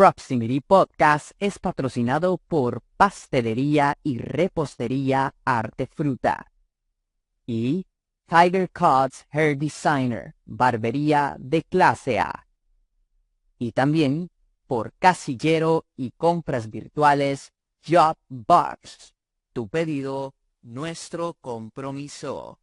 Proximity Podcast es patrocinado por Pastelería y Repostería Arte Fruta y Tiger Cuts Hair Designer, barbería de clase A. Y también por Casillero y compras virtuales JobBox. Tu pedido, nuestro compromiso.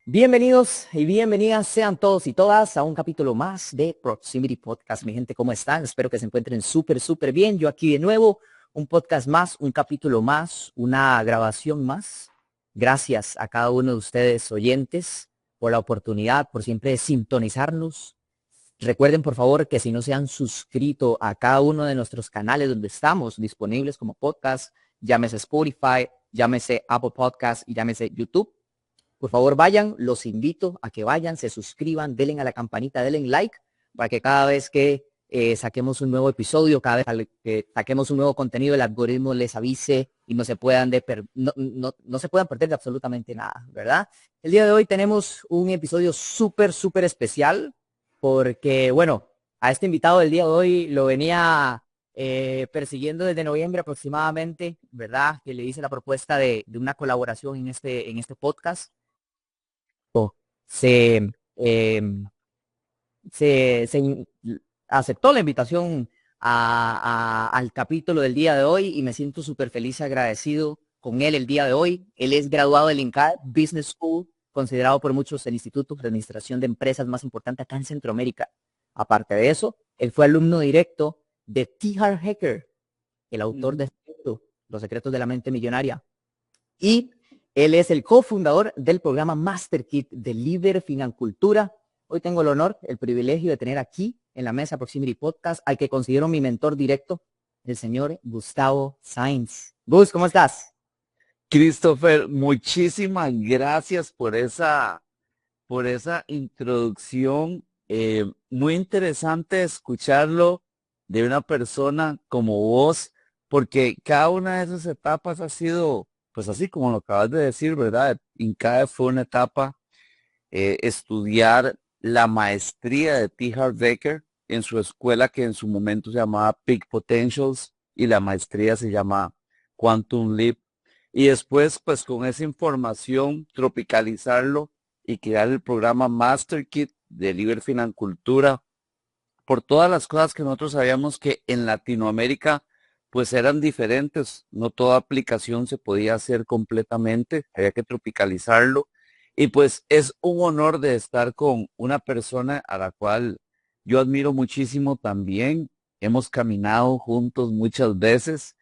Bienvenidos y bienvenidas sean todos y todas a un capítulo más de Proximity Podcast. Mi gente, ¿cómo están? Espero que se encuentren súper bien. Yo aquí de nuevo, un podcast más, un capítulo más, una grabación más. Gracias a cada uno de ustedes oyentes por la oportunidad, por siempre sintonizarnos. Recuerden, por favor, que si no se han suscrito a cada uno de nuestros canales donde estamos disponibles como podcast, llámese Spotify, llámese Apple Podcast y llámese YouTube. Por favor, vayan, los invito a que vayan, se suscriban, denle a la campanita, denle like, para que cada vez que saquemos un nuevo episodio, cada vez que saquemos un nuevo contenido, el algoritmo les avise y no se puedan no se puedan perder de absolutamente nada, ¿verdad? El día de hoy tenemos un episodio súper especial, porque, bueno, a este invitado del día de hoy lo venía persiguiendo desde noviembre aproximadamente, ¿verdad? Que le hice la propuesta de una colaboración en este podcast. Se, em, se aceptó la invitación al capítulo del día de hoy y me siento súper feliz y agradecido con él el día de hoy. Él es graduado del INCAE Business School, considerado por muchos el instituto de administración de empresas más importante acá en Centroamérica. Aparte de eso, él fue alumno directo de T. Harv Eker, el autor de Los secretos de la mente millonaria. Y él es el cofundador del programa Master Kit de Líder Financultura. Hoy tengo el honor, el privilegio de tener aquí en la mesa Proximity Podcast al que considero mi mentor directo, el señor Gustavo Sainz. Gus, ¿cómo estás? Christopher, muchísimas gracias por esa introducción. Muy interesante escucharlo de una persona como vos, porque cada una de esas etapas ha sido, pues así como lo acabas de decir, ¿verdad? INCAE fue una etapa, estudiar la maestría de T. Harv Eker en su escuela que en su momento se llamaba Peak Potentials y la maestría se llama Quantum Leap. Y después, pues con esa información, tropicalizarlo y crear el programa Master Kit de Liber Financultura, por todas las cosas que nosotros sabíamos que en Latinoamérica, pues eran diferentes. No toda aplicación se podía hacer completamente, había que tropicalizarlo. Y pues es un honor de estar con una persona a la cual yo admiro muchísimo también. Hemos caminado juntos muchas veces.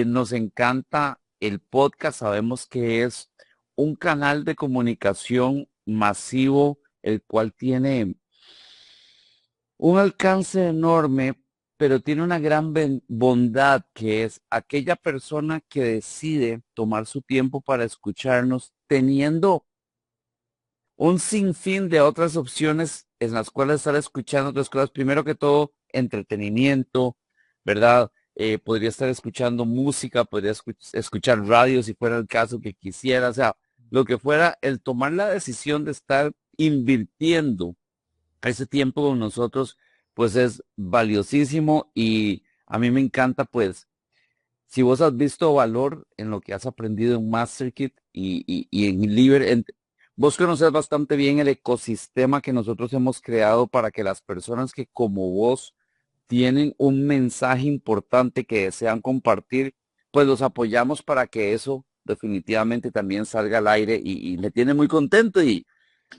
Nos encanta el podcast. Sabemos que es un canal de comunicación masivo, el cual tiene un alcance enorme, pero tiene una gran bondad que es aquella persona que decide tomar su tiempo para escucharnos, teniendo un sinfín de otras opciones en las cuales estar escuchando otras cosas. Primero que todo, entretenimiento, ¿verdad? Podría estar escuchando música, podría escuchar radio si fuera el caso que quisiera, o sea, lo que fuera, el tomar la decisión de estar invirtiendo ese tiempo con nosotros, pues es valiosísimo y a mí me encanta, pues, si vos has visto valor en lo que has aprendido en MasterKit y en Liber, vos conoces bastante bien el ecosistema que nosotros hemos creado para que las personas que como vos tienen un mensaje importante que desean compartir, pues los apoyamos para que eso definitivamente también salga al aire y me tiene muy contento y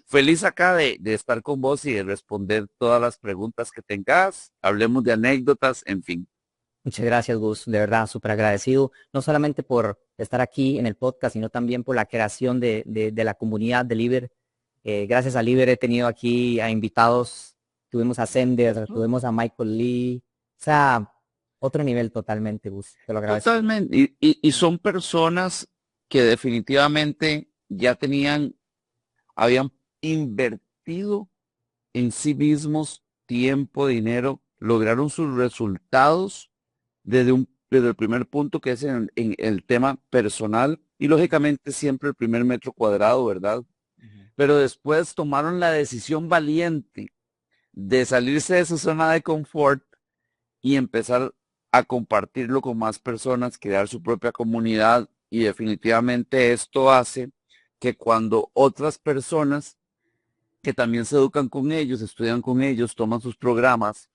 feliz acá de estar con vos y de responder todas las preguntas que tengas. Hablemos de anécdotas, en fin. Muchas gracias, Gus. De verdad, súper agradecido, no solamente por estar aquí en el podcast, sino también por la creación de la comunidad de Liber. Gracias a Liber he tenido aquí a invitados, tuvimos a Sender, tuvimos a Michael Lee, o sea, otro nivel totalmente, Gus. Te lo agradezco. Totalmente. Y son personas que definitivamente ya habían invertido en sí mismos tiempo, dinero, lograron sus resultados desde el primer punto que es en el tema personal y lógicamente siempre el primer metro cuadrado, ¿verdad? Ujú. Pero después tomaron la decisión valiente de salirse de su zona de confort y empezar a compartirlo con más personas, crear su propia comunidad y definitivamente esto hace que cuando otras personas que también se educan con ellos, estudian con ellos, toman sus programas,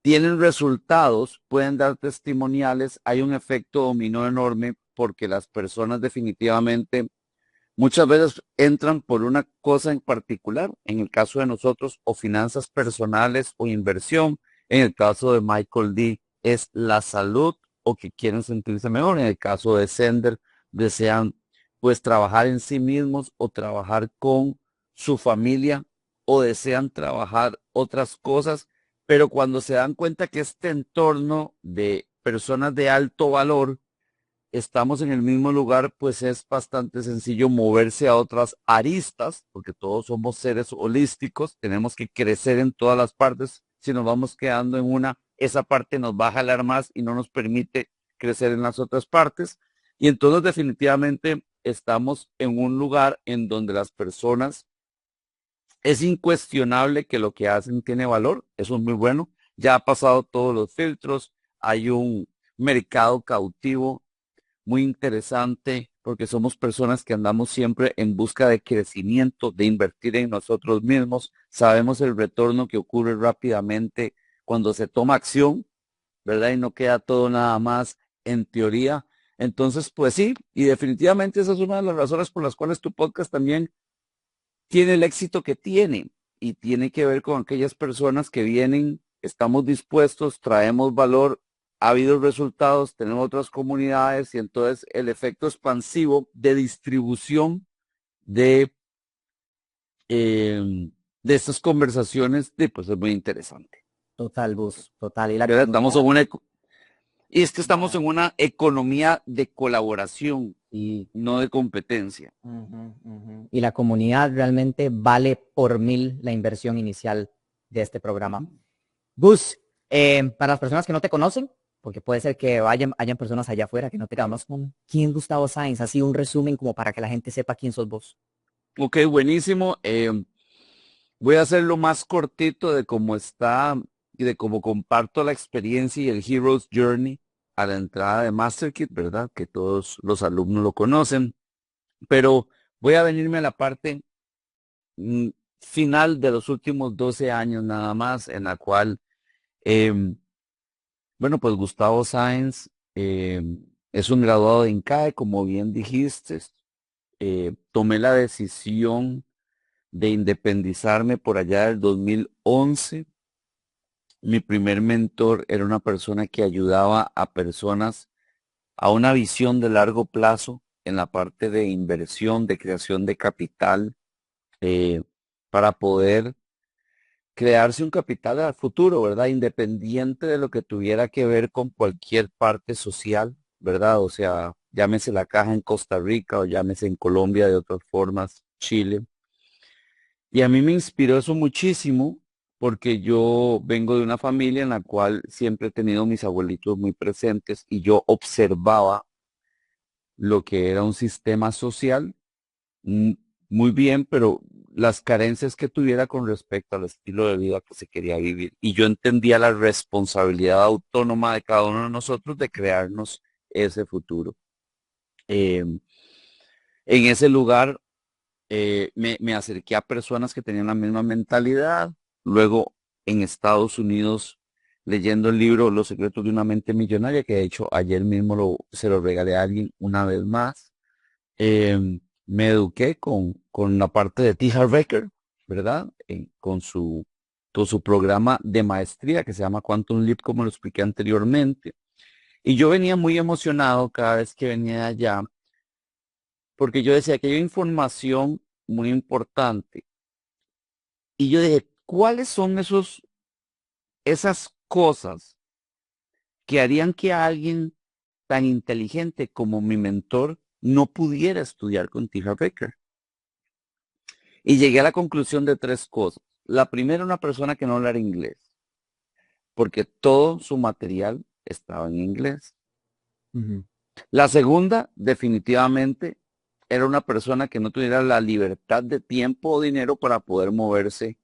tienen resultados, pueden dar testimoniales, hay un efecto dominó enorme porque las personas definitivamente muchas veces entran por una cosa en particular, en el caso de nosotros, o finanzas personales o inversión, en el caso de Michael D. es la salud o que quieren sentirse mejor, en el caso de Sender desean pues trabajar en sí mismos o trabajar con su familia o desean trabajar otras cosas, pero cuando se dan cuenta que este entorno de personas de alto valor, estamos en el mismo lugar, pues es bastante sencillo moverse a otras aristas, porque todos somos seres holísticos, tenemos que crecer en todas las partes. Si nos vamos quedando en una, esa parte nos va a jalar más y no nos permite crecer en las otras partes. Y entonces definitivamente estamos en un lugar en donde las personas, es incuestionable que lo que hacen tiene valor, eso es muy bueno, ya ha pasado todos los filtros, hay un mercado cautivo muy interesante porque somos personas que andamos siempre en busca de crecimiento, de invertir en nosotros mismos. Sabemos el retorno que ocurre rápidamente cuando se toma acción, ¿verdad? Y no queda todo nada más en teoría. Entonces, pues sí, y definitivamente esa es una de las razones por las cuales tu podcast también tiene el éxito que tiene y tiene que ver con aquellas personas que vienen, estamos dispuestos, traemos valor, ha habido resultados, tenemos otras comunidades y entonces el efecto expansivo de distribución de, de estas conversaciones pues es muy interesante. Total, Bus, total. Y la ¿Verdad? Estamos comunidad, en una, y es que estamos va, en una economía de colaboración, y, no de competencia. ujú, ujú. Y la comunidad realmente vale por 1000 la inversión inicial de este programa. Gus, para las personas que no te conocen, porque puede ser que hayan personas allá afuera que no te conozcan, ¿quién es Gustavo Sáenz? Así un resumen como para que la gente sepa quién sos vos. Ok, buenísimo. Voy a hacerlo más cortito de cómo está y de cómo comparto la experiencia y el Hero's Journey a la entrada de MasterKit, ¿verdad? Que todos los alumnos lo conocen, pero voy a venirme a la parte mm, final de los últimos 12 años nada más, en la cual, em, bueno, pues Gustavo Sáenz es un graduado de INCAE, como bien dijiste. Tomé la decisión de independizarme por allá del 2011. Mi primer mentor era una persona que ayudaba a personas a una visión de largo plazo en la parte de inversión, de creación de capital, eh, para poder crearse un capital al futuro, ¿verdad? Independiente de lo que tuviera que ver con cualquier parte social, ¿verdad? O sea, llámese la caja en Costa Rica o llámese en Colombia de otras formas, Chile. Y a mí me inspiró eso muchísimo porque yo vengo de una familia en la cual siempre he tenido mis abuelitos muy presentes y yo observaba lo que era un sistema social mm, muy bien, pero las carencias que tuviera con respecto al estilo de vida que se quería vivir. Y yo entendía la responsabilidad autónoma de cada uno de nosotros de crearnos ese futuro. En ese lugar me acerqué a personas que tenían la misma mentalidad. Luego en Estados Unidos, leyendo el libro Los secretos de una mente millonaria, que de hecho ayer mismo se lo regalé a alguien una vez más. Me eduqué con la parte de T. Harv Eker, ¿verdad? Con su programa de maestría que se llama Quantum Leap, como lo expliqué anteriormente. Y yo venía muy emocionado cada vez que venía de allá porque yo decía que hay información muy importante. Y yo dije, ¿cuáles son esas cosas que harían que alguien tan inteligente como mi mentor no pudiera estudiar con T. Becker? Y llegué a la conclusión de tres cosas. La primera, una persona que no hablara inglés, porque todo su material estaba en inglés. Ujú. La segunda, definitivamente, era una persona que no tuviera la libertad de tiempo o dinero para poder moverse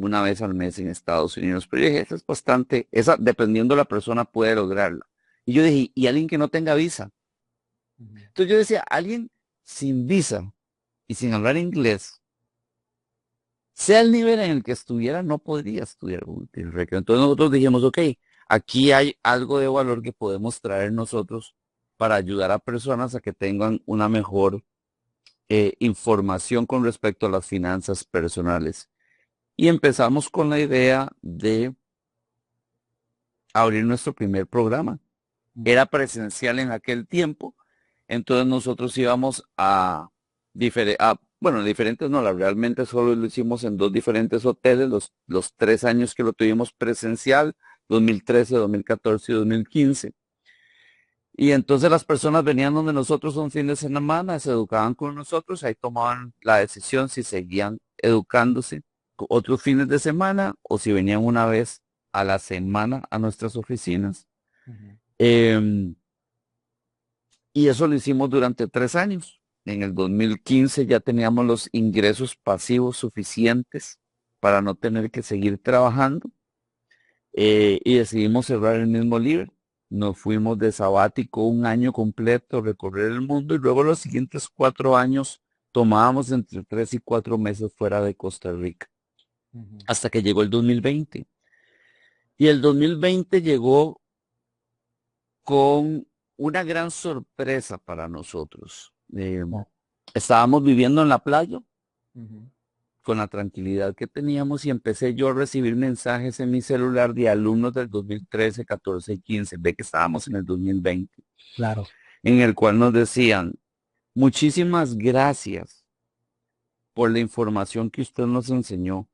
una vez al mes en Estados Unidos. Pero yo dije, esa es bastante, esa dependiendo de la persona puede lograrla. Y yo dije, ¿y alguien que no tenga visa? Ujú. Entonces yo decía, alguien sin visa y sin hablar inglés, sea el nivel en el que estuviera, no podría estudiar multirecreo. Entonces nosotros dijimos, ok, aquí hay algo de valor que podemos traer nosotros para ayudar a personas a que tengan una mejor información con respecto a las finanzas personales. Y empezamos con la idea de abrir nuestro primer programa. Era presencial en aquel tiempo, entonces nosotros íbamos bueno, diferentes no, realmente solo lo hicimos en dos diferentes hoteles, los 3 años que lo tuvimos presencial, 2013, 2014 y 2015. Y entonces las personas venían donde nosotros un fin de semana, se educaban con nosotros, ahí tomaban la decisión si seguían educándose otros fines de semana o si venían una vez a la semana a nuestras oficinas. Ujú. Em, y eso lo hicimos durante 3 años. En el 2015 ya teníamos los ingresos pasivos suficientes para no tener que seguir trabajando y decidimos cerrar el mismo libro. Nos fuimos de sabático un año completo, recorrer el mundo y luego los siguientes 4 años tomábamos entre 3 y 4 meses fuera de Costa Rica, Ujú. hasta que llegó el 2020. Y el 2020 llegó con una gran sorpresa para nosotros. Oh. Estábamos viviendo en la playa Ujú. con la tranquilidad que teníamos y empecé yo a recibir mensajes en mi celular de alumnos del 2013, 14 y 15. Ve que estábamos en el 2020, Claro. en el cual nos decían, muchísimas gracias por la información que usted nos enseñó,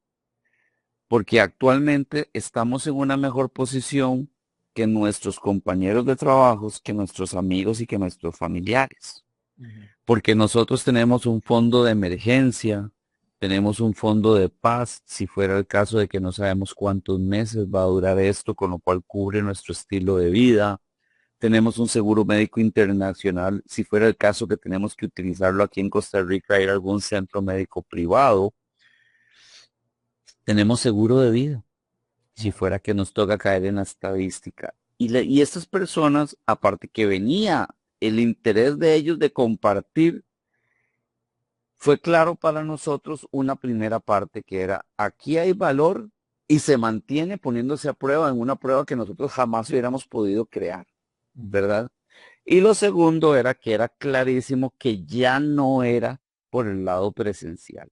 porque actualmente estamos en una mejor posición que nuestros compañeros de trabajos, que nuestros amigos y que nuestros familiares. Ujú. Porque nosotros tenemos un fondo de emergencia, tenemos un fondo de paz, si fuera el caso de que no sabemos cuántos meses va a durar esto, con lo cual cubre nuestro estilo de vida. Tenemos un seguro médico internacional, si fuera el caso que tenemos que utilizarlo aquí en Costa Rica, ir a algún centro médico privado. Tenemos seguro de vida, si Oh. fuera que nos toca caer en la estadística. Y estas personas, aparte que venía el interés de ellos de compartir, fue claro para nosotros una primera parte que era, aquí hay valor y se mantiene poniéndose a prueba en una prueba que nosotros jamás hubiéramos podido crear, Ujú. ¿verdad? Y lo segundo era que era clarísimo que ya no era por el lado presencial,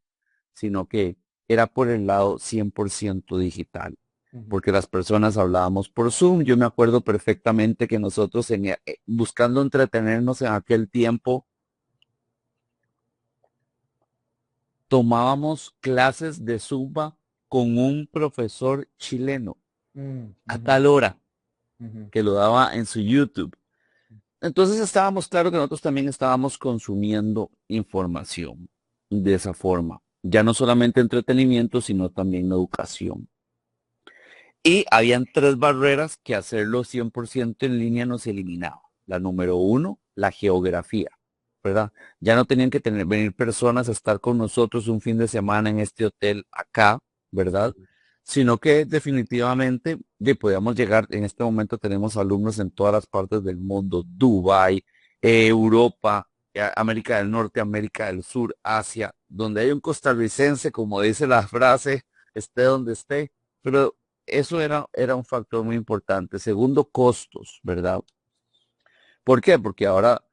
sino que era por el lado 100% digital, Ujú. porque las personas hablábamos por Zoom. Yo me acuerdo perfectamente que nosotros buscando entretenernos en aquel tiempo, tomábamos clases de Zumba con un profesor chileno Mm. a Ujú. tal hora Ujú. que lo daba en su YouTube. Entonces estábamos claro que nosotros también estábamos consumiendo información de esa forma. Ya no solamente entretenimiento, sino también educación. Y habían tres barreras que hacerlo 100% en línea nos eliminaba. La número uno, la geografía, ¿verdad? Ya no tenían que venir personas a estar con nosotros un fin de semana en este hotel acá, ¿verdad? Sino que definitivamente podíamos llegar, en este momento tenemos alumnos en todas las partes del mundo, Dubái, Europa, América del Norte, América del Sur, Asia, donde hay un costarricense, como dice la frase, esté donde esté, pero eso era un factor muy importante. Segundo, costos, ¿verdad? ¿Por qué? Porque ahora,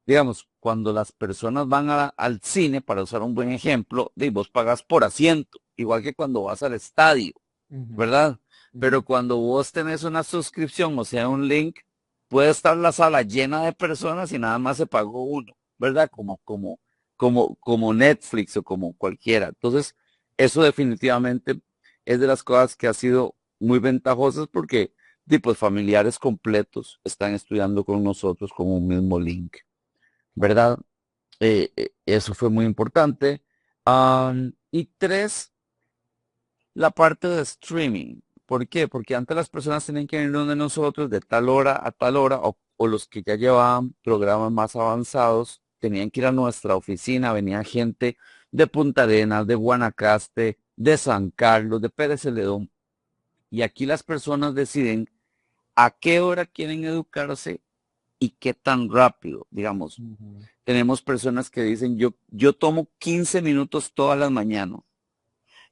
digamos, cuando las personas van al cine, para usar un buen ejemplo, vos pagas por asiento, igual que cuando vas al estadio, Ujú. ¿verdad? Ujú. Pero cuando vos tenés una suscripción, o sea, un link, puede estar la sala llena de personas y nada más se pagó uno, ¿verdad? Como Netflix o como cualquiera. Entonces, eso definitivamente es de las cosas que ha sido muy ventajosas porque tipos familiares completos están estudiando con nosotros con un mismo link, ¿verdad? Eso fue muy importante. Y tres, la parte de streaming. ¿Por qué? Porque antes las personas tenían que venir donde nosotros de tal hora a tal hora, o los que ya llevaban programas más avanzados, tenían que ir a nuestra oficina, venía gente de Punta Arenas, de Guanacaste, de San Carlos, de Pérez Celedón. Y aquí las personas deciden a qué hora quieren educarse y qué tan rápido. Digamos, Ujú. tenemos personas que dicen, yo tomo 15 minutos todas las mañanas.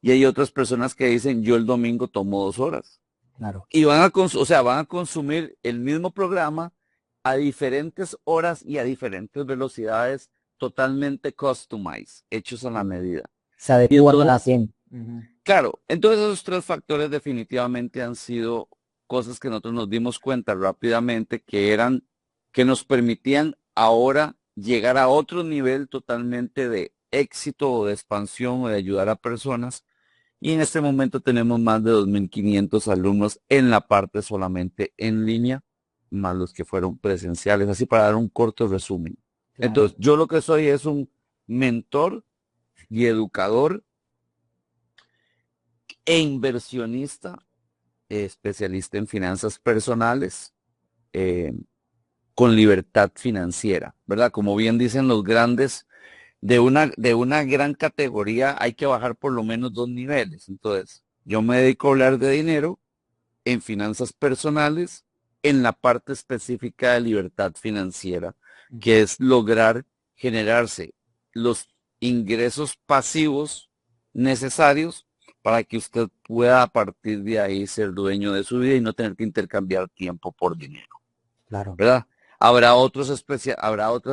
Y hay otras personas que dicen, yo el domingo tomo 2 horas. Claro. Y van a consumir el mismo programa a diferentes horas y a diferentes velocidades, totalmente customized, hechos a la medida. Se Y adecúan a entonces, la 100. Ujú. claro, entonces esos tres factores definitivamente han sido cosas que nosotros nos dimos cuenta rápidamente que nos permitían ahora llegar a otro nivel totalmente de éxito o de expansión o de ayudar a personas. Y en este momento tenemos más de 2.500 alumnos en la parte solamente en línea, más los que fueron presenciales, así para dar un corto resumen. Claro. Entonces, yo lo que soy es un mentor y educador e inversionista, especialista en finanzas personales, eh, con libertad financiera, ¿verdad? Como bien dicen los grandes, de una gran categoría hay que bajar por lo menos 2 niveles. Entonces, yo me dedico a hablar de dinero en finanzas personales, en la parte específica de libertad financiera, que es lograr generarse los ingresos pasivos necesarios para que usted pueda a partir de ahí ser dueño de su vida y no tener que intercambiar tiempo por dinero, Claro. ¿verdad? Habrá otras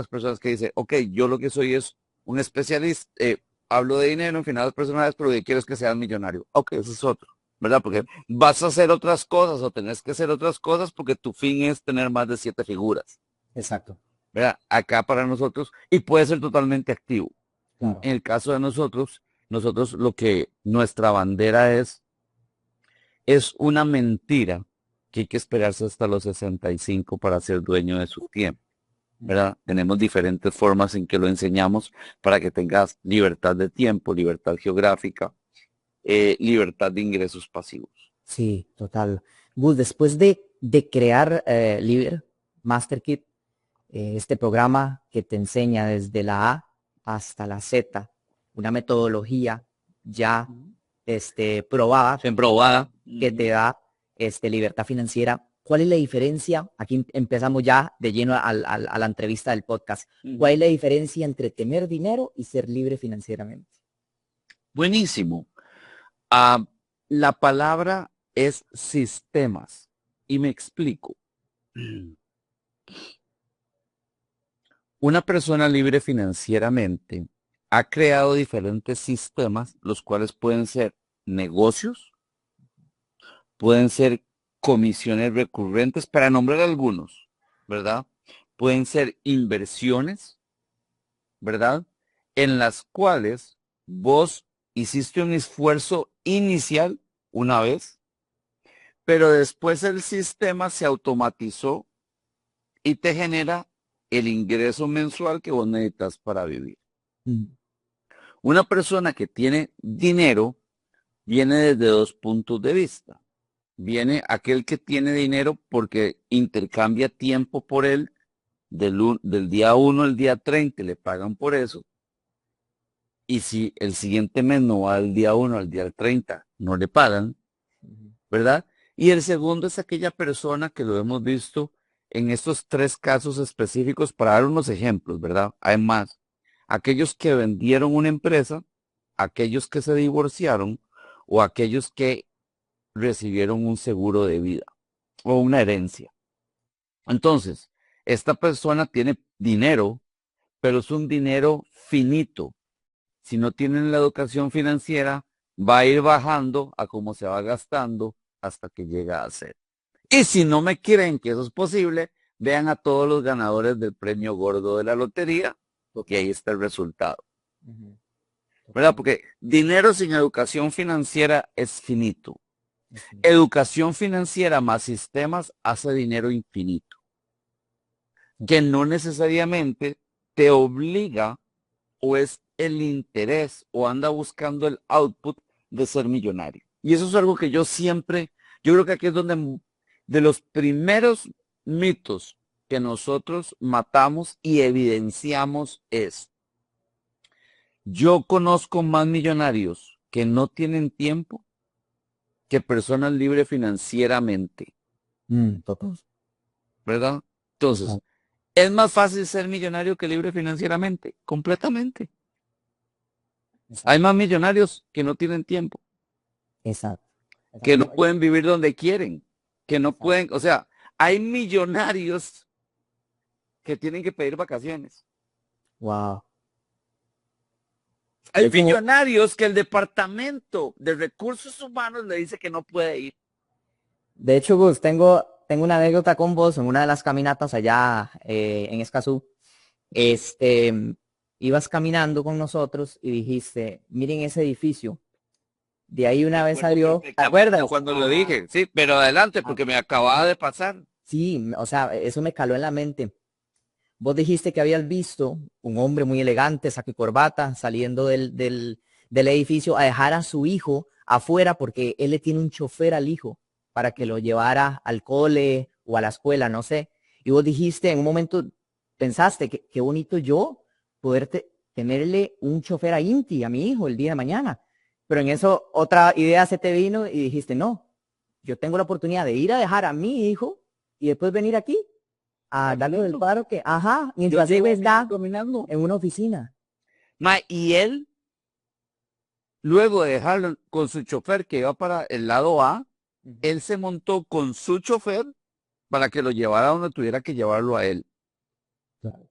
personas que dicen, ok, yo lo que soy es un especialista, hablo de dinero en finanzas personales, pero lo que quiero es que seas millonario. Ok, eso es otro, ¿verdad? Porque vas a hacer otras cosas o tenés que hacer otras cosas porque tu fin es tener más de 7 figuras, Exacto. ¿verdad? Acá para nosotros, y puede ser totalmente activo. Claro. En el caso de nosotros lo que nuestra bandera es una mentira que hay que esperarse hasta los 65 para ser dueño de su tiempo, ¿verdad? Tenemos diferentes formas en que lo enseñamos para que tengas libertad de tiempo, libertad geográfica, libertad de ingresos pasivos. Sí, total. Gus, después de crear Liber MasterKit, este programa que te enseña desde la A hasta la Z, una metodología ya probada Semprobada. que te da libertad financiera. ¿Cuál es la diferencia? Aquí empezamos ya de lleno a la entrevista del podcast. ¿Cuál es la diferencia entre tener dinero y ser libre financieramente? Buenísimo. Ah, la palabra es sistemas. Y me explico. Una persona libre financieramente ha creado diferentes sistemas, los cuales pueden ser negocios, pueden ser comisiones recurrentes, para nombrar algunos, ¿verdad? Pueden ser inversiones, ¿verdad? En las cuales vos hiciste un esfuerzo inicial una vez, pero después el sistema se automatizó y te genera el ingreso mensual que vos necesitas para vivir. Mm. Una persona que tiene dinero viene desde dos puntos de vista. Viene aquel que tiene dinero porque intercambia tiempo por él del día 1 al día 30, le pagan por eso. Y si el siguiente mes no va del día 1 al día 30, no le pagan, Ujú. ¿verdad? Y el segundo es aquella persona que lo hemos visto en estos tres casos específicos para dar unos ejemplos, ¿verdad? Hay más. Aquellos que vendieron una empresa, aquellos que se divorciaron o aquellos que recibieron un seguro de vida o una herencia. Entonces, esta persona tiene dinero, pero es un dinero finito. Si no tienen la educación financiera, va a ir bajando a cómo se va gastando hasta que llega a ser. Y si no me creen que eso es posible, vean a todos los ganadores del premio gordo de la lotería, porque ahí está el resultado, Ujú. ¿verdad? Total. Porque dinero sin educación financiera es finito. Es finito. Educación financiera más sistemas hace dinero infinito, que no necesariamente te obliga o es el interés o anda buscando el output de ser millonario. Y eso es algo que yo creo que aquí es donde de los primeros mitos que nosotros matamos y evidenciamos es, yo conozco más millonarios que no tienen tiempo que personas libres financieramente, Total. ¿verdad? Entonces, Total. es más fácil ser millonario que libre financieramente, completamente. Hay Exacto. más millonarios que no tienen tiempo, Exacto. que Exacto. no pueden vivir donde quieren, que no Exacto. pueden, o sea, hay millonarios que tienen que pedir vacaciones. Wow. De Hay hecho, millonarios que el departamento de recursos humanos le dice que no puede ir. Gus, tengo una anécdota con vos en una de las caminatas allá en Escazú. Este, ibas caminando con nosotros y dijiste, miren ese edificio. De ahí Me una vez acuerdo salió, ¿te perfectamente acuerdas? cuando lo dije, sí, pero adelante Ah, porque me acababa de pasar. sí, o sea, eso me caló en la mente. Vos dijiste que habías visto un hombre muy elegante, saco y corbata, saliendo del edificio a dejar a su hijo afuera porque él le tiene un chofer al hijo para que lo llevara al cole o a la escuela, no sé. Y vos dijiste en un momento, pensaste que qué bonito yo poder tenerle un chofer a Inti, a mi hijo, el día de mañana. Pero en eso otra idea se te vino y dijiste, no, yo tengo la oportunidad de ir a dejar a mi hijo y después venir aquí a darle del Caminando. paro que, ajá, Yo mientras llevo él a mi hijo está caminando. en una oficina. Y él, luego de dejarlo con su chofer que iba para el lado A, él se montó con su chofer para que lo llevara donde tuviera que llevarlo a él. Claro.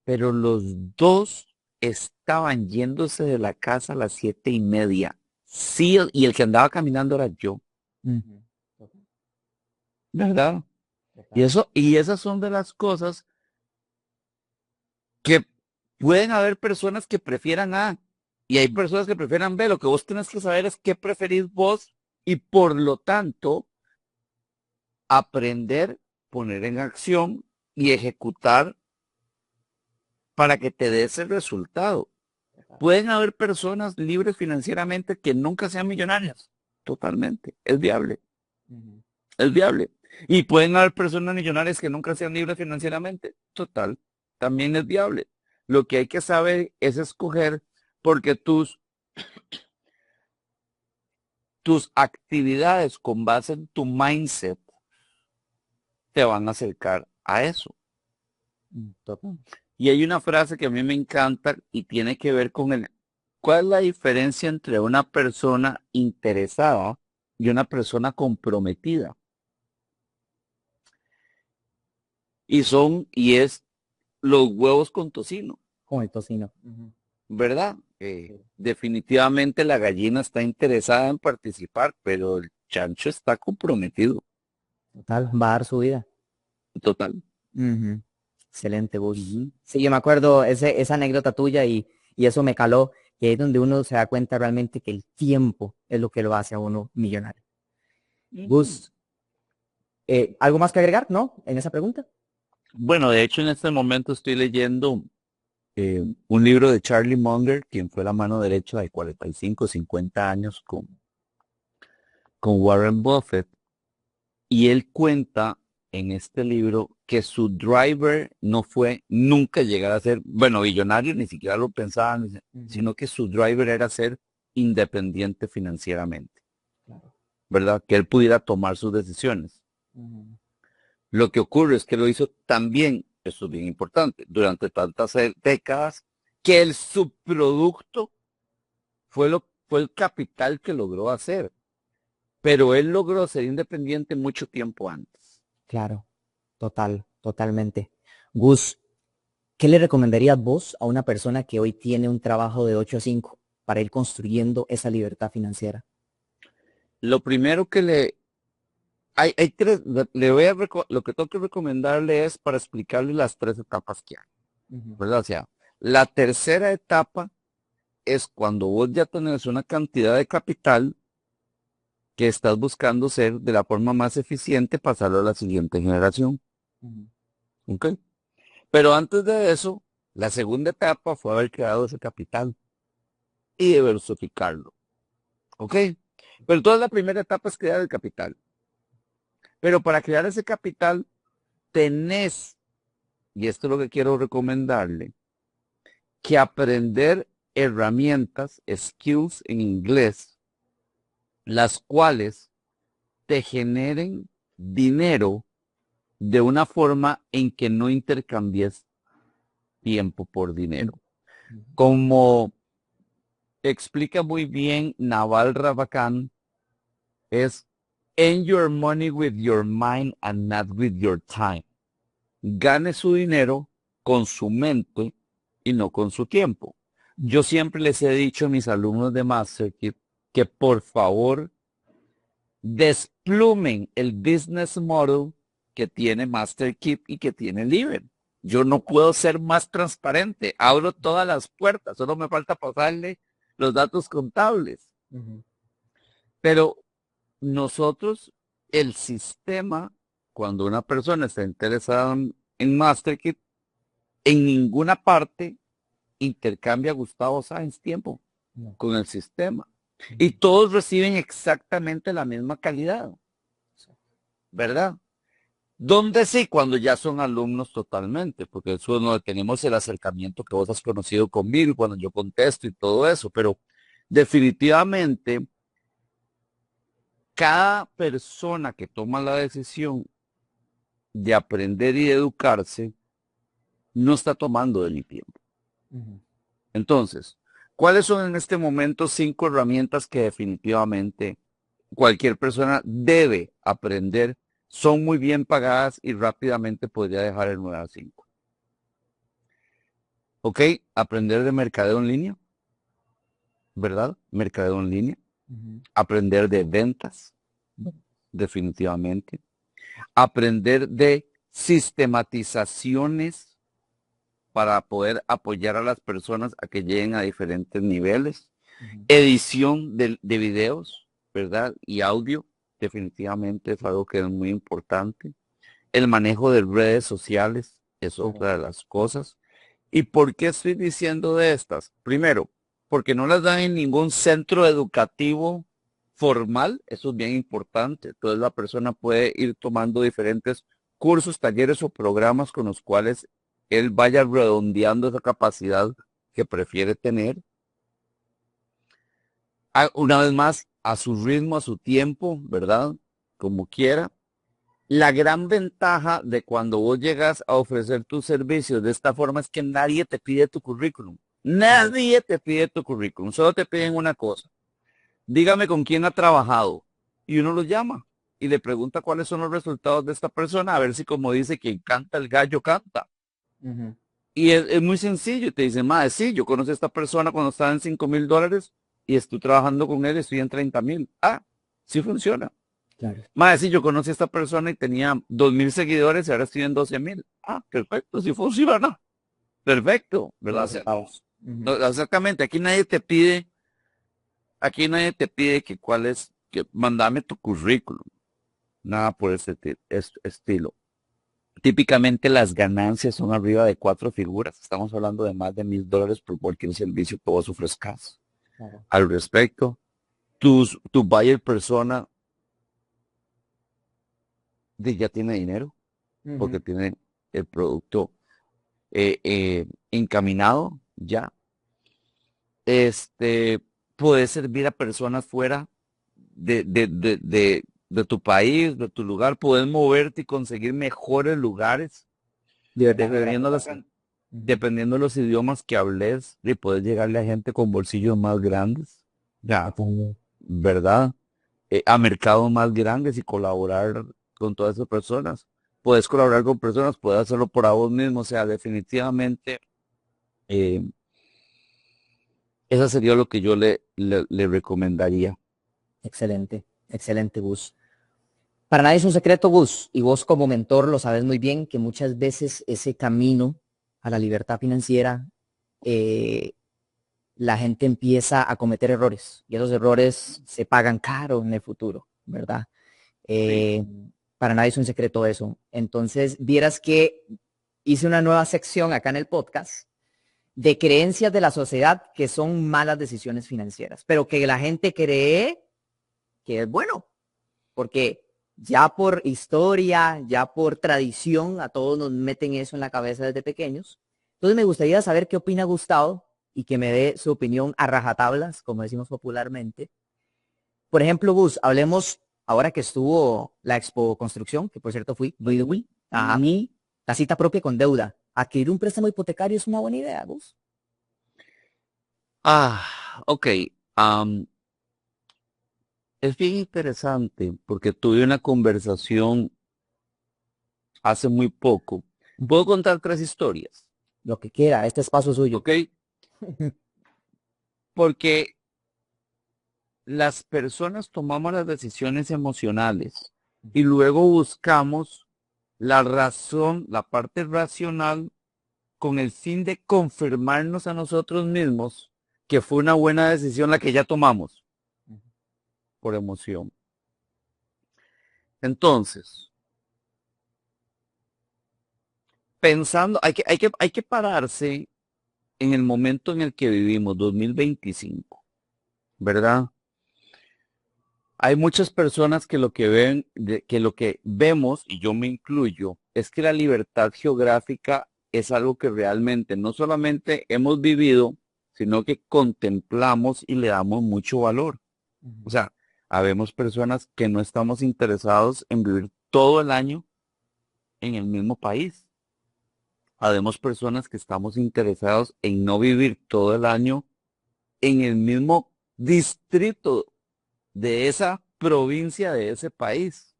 Pero los dos estaban yéndose de la casa a las 7:30. Sí, y el que andaba caminando era yo, Ujú. ¿verdad? Y Total. eso, y esas son de las cosas que pueden haber personas que prefieran A y hay personas que prefieran B. Lo que vos tenés que saber es qué preferís vos y por lo tanto aprender, poner en acción y ejecutar para que te dé ese resultado. Pueden haber personas libres financieramente que nunca sean millonarias. Totalmente. Es viable. Ujú. Es viable. Y pueden haber personas millonarias que nunca sean libres financieramente. Total. También es viable. Lo que hay que saber es escoger porque tus actividades con base en tu mindset te van a acercar a eso. Total. Y hay una frase que a mí me encanta y tiene que ver con ¿cuál es la diferencia entre una persona interesada y una persona comprometida? Y es los huevos con tocino, Con el tocino. Ujú. ¿verdad? Sí. Definitivamente la gallina está interesada en participar, pero el chancho está comprometido. Total, va a dar su vida. Total. Ujú. Excelente, Gus. Ujú. Sí, yo me acuerdo esa anécdota tuya y eso me caló, que es donde uno se da cuenta realmente que el tiempo es lo que lo hace a uno millonario. Ujú. Gus, ¿algo más que agregar, no? En esa pregunta. Bueno, de hecho en este momento estoy leyendo un libro de Charlie Munger, quien fue la mano derecha de 45, 50 años con Warren Buffett, y él cuenta en este libro que su driver no fue nunca llegar a ser, bueno, billonario, ni siquiera lo pensaba, Ujú. sino que su driver era ser independiente financieramente, Claro. ¿verdad? Que él pudiera tomar sus decisiones. Ujú. Lo que ocurre es que lo hizo también, eso es bien importante, durante tantas décadas, que el subproducto fue el capital que logró hacer, pero él logró ser independiente mucho tiempo antes. Claro, totalmente. Gus, ¿qué le recomendarías vos a una persona que hoy tiene un trabajo de 8 a 5 para ir construyendo esa libertad financiera? Lo primero que hay tres, lo que tengo que recomendarle es para explicarle las tres etapas que hay, Ujú. ¿verdad? O sea, la tercera etapa es cuando vos ya tenés una cantidad de capital que estás buscando ser de la forma más eficiente, pasarlo a la siguiente generación. Ujú. ¿Ok? Pero antes de eso, la segunda etapa fue haber creado ese capital y diversificarlo. ¿Ok? Pero toda la primera etapa es crear el capital. Pero para crear ese capital, tenés, y esto es lo que quiero recomendarle, que aprender herramientas, skills en inglés, las cuales te generen dinero de una forma en que no intercambies tiempo por dinero. Como explica muy bien Naval Ravikant, es earn your money with your mind and not with your time. Gane su dinero con su mente y no con su tiempo. Yo siempre les he dicho a mis alumnos de MasterKit que por favor desplumen el business model que tiene MasterKit y que tiene Liven. Yo no puedo ser más transparente. Abro todas las puertas. Solo me falta pasarle los datos contables. Pero nosotros, el sistema, cuando una persona está interesada en MasterKit, en ninguna parte intercambia Gustavo Sáenz tiempo con el sistema. Y todos reciben exactamente la misma calidad. ¿Verdad? Donde sí, cuando ya son alumnos totalmente, porque eso no tenemos el acercamiento que vos has conocido conmigo cuando yo contesto y todo eso, pero definitivamente cada persona que toma la decisión de aprender y de educarse no está tomando de mi tiempo. Entonces, ¿cuáles son en este momento 5 herramientas que definitivamente cualquier persona debe aprender? Son muy bien pagadas y rápidamente podría dejar el 9 a 5. ¿Ok? Aprender de mercadeo en línea, ¿verdad? Mercadeo en línea. Aprender de ventas, definitivamente. Aprender de sistematizaciones para poder apoyar a las personas a que lleguen a diferentes niveles. Edición de videos, ¿verdad? Y audio, definitivamente es algo que es muy importante. El manejo de redes sociales es otra de las cosas. ¿Y por qué estoy diciendo de estas? Primero, porque no las dan en ningún centro educativo formal, eso es bien importante. Entonces la persona puede ir tomando diferentes cursos, talleres o programas con los cuales él vaya redondeando esa capacidad que prefiere tener. Una vez más, a su ritmo, a su tiempo, ¿verdad? Como quiera. La gran ventaja de cuando vos llegas a ofrecer tus servicios de esta forma es que nadie te pide tu currículum. Nadie te pide tu currículum. Solo te piden una cosa. Dígame con quién ha trabajado. Y uno lo llama y le pregunta cuáles son los resultados de esta persona, a ver si como dice quien canta el gallo canta. Y es muy sencillo. Te dice, madre, sí, yo conocí a esta persona cuando estaba en $5,000 y estoy trabajando con él y estoy en 30,000. Ah, sí funciona. Claro. Más sí, yo conocí a esta persona y tenía 2,000 seguidores y ahora estoy en 12,000. Ah, perfecto, sí funciona. Perfecto, ¿verdad? No, exactamente, aquí nadie te pide que cuál es, que mandame tu currículum. Nada por ese estilo. Típicamente las ganancias son arriba de 4 figuras. Estamos hablando de más de $1,000 por cualquier servicio que vos ofrezcas. Claro. Al respecto, tu buyer persona ya tiene dinero porque tiene el producto encaminado ya. Puede servir a personas fuera de tu país, de tu lugar. Puedes moverte y conseguir mejores lugares. Dependiendo de los idiomas que hables, y puedes llegarle a gente con bolsillos más grandes, ya, ¿verdad? A mercados más grandes y colaborar con todas esas personas. Puedes colaborar con personas, puedes hacerlo por a vos mismo, o sea, definitivamente eso sería lo que yo le recomendaría. Excelente, excelente, Gus. Para nadie es un secreto, Gus, y vos como mentor lo sabes muy bien, que muchas veces ese camino a la libertad financiera, la gente empieza a cometer errores, y esos errores se pagan caro en el futuro, ¿verdad? Para nadie es un secreto eso. Entonces, vieras que hice una nueva sección acá en el podcast de creencias de la sociedad que son malas decisiones financieras, pero que la gente cree que es bueno, porque ya por historia, ya por tradición, a todos nos meten eso en la cabeza desde pequeños. Entonces me gustaría saber qué opina Gustavo y que me dé su opinión a rajatablas, como decimos popularmente. Por ejemplo, Gus, hablemos ahora que estuvo la Expo Construcción, que por cierto fui, a mí, la cita propia con deuda. ¿Adquirir un préstamo hipotecario es una buena idea, Gus? Ok. am, es bien interesante porque tuve una conversación hace muy poco. Puedo contar 3 historias, Lo que quiera, este espacio es suyo. ¿ok? Porque las personas tomamos las decisiones emocionales y luego buscamos la razón, la parte racional, con el fin de confirmarnos a nosotros mismos que fue una buena decisión la que ya tomamos por emoción. Entonces, pensando, hay que pararse en el momento en el que vivimos, 2025, ¿verdad? Hay muchas personas que lo que ven, que lo que vemos, y yo me incluyo, es que la libertad geográfica es algo que realmente no solamente hemos vivido, sino que contemplamos y le damos mucho valor. O sea, habemos personas que no estamos interesados en vivir todo el año en el mismo país. Habemos personas que estamos interesados en no vivir todo el año en el mismo distrito de esa provincia, de ese país,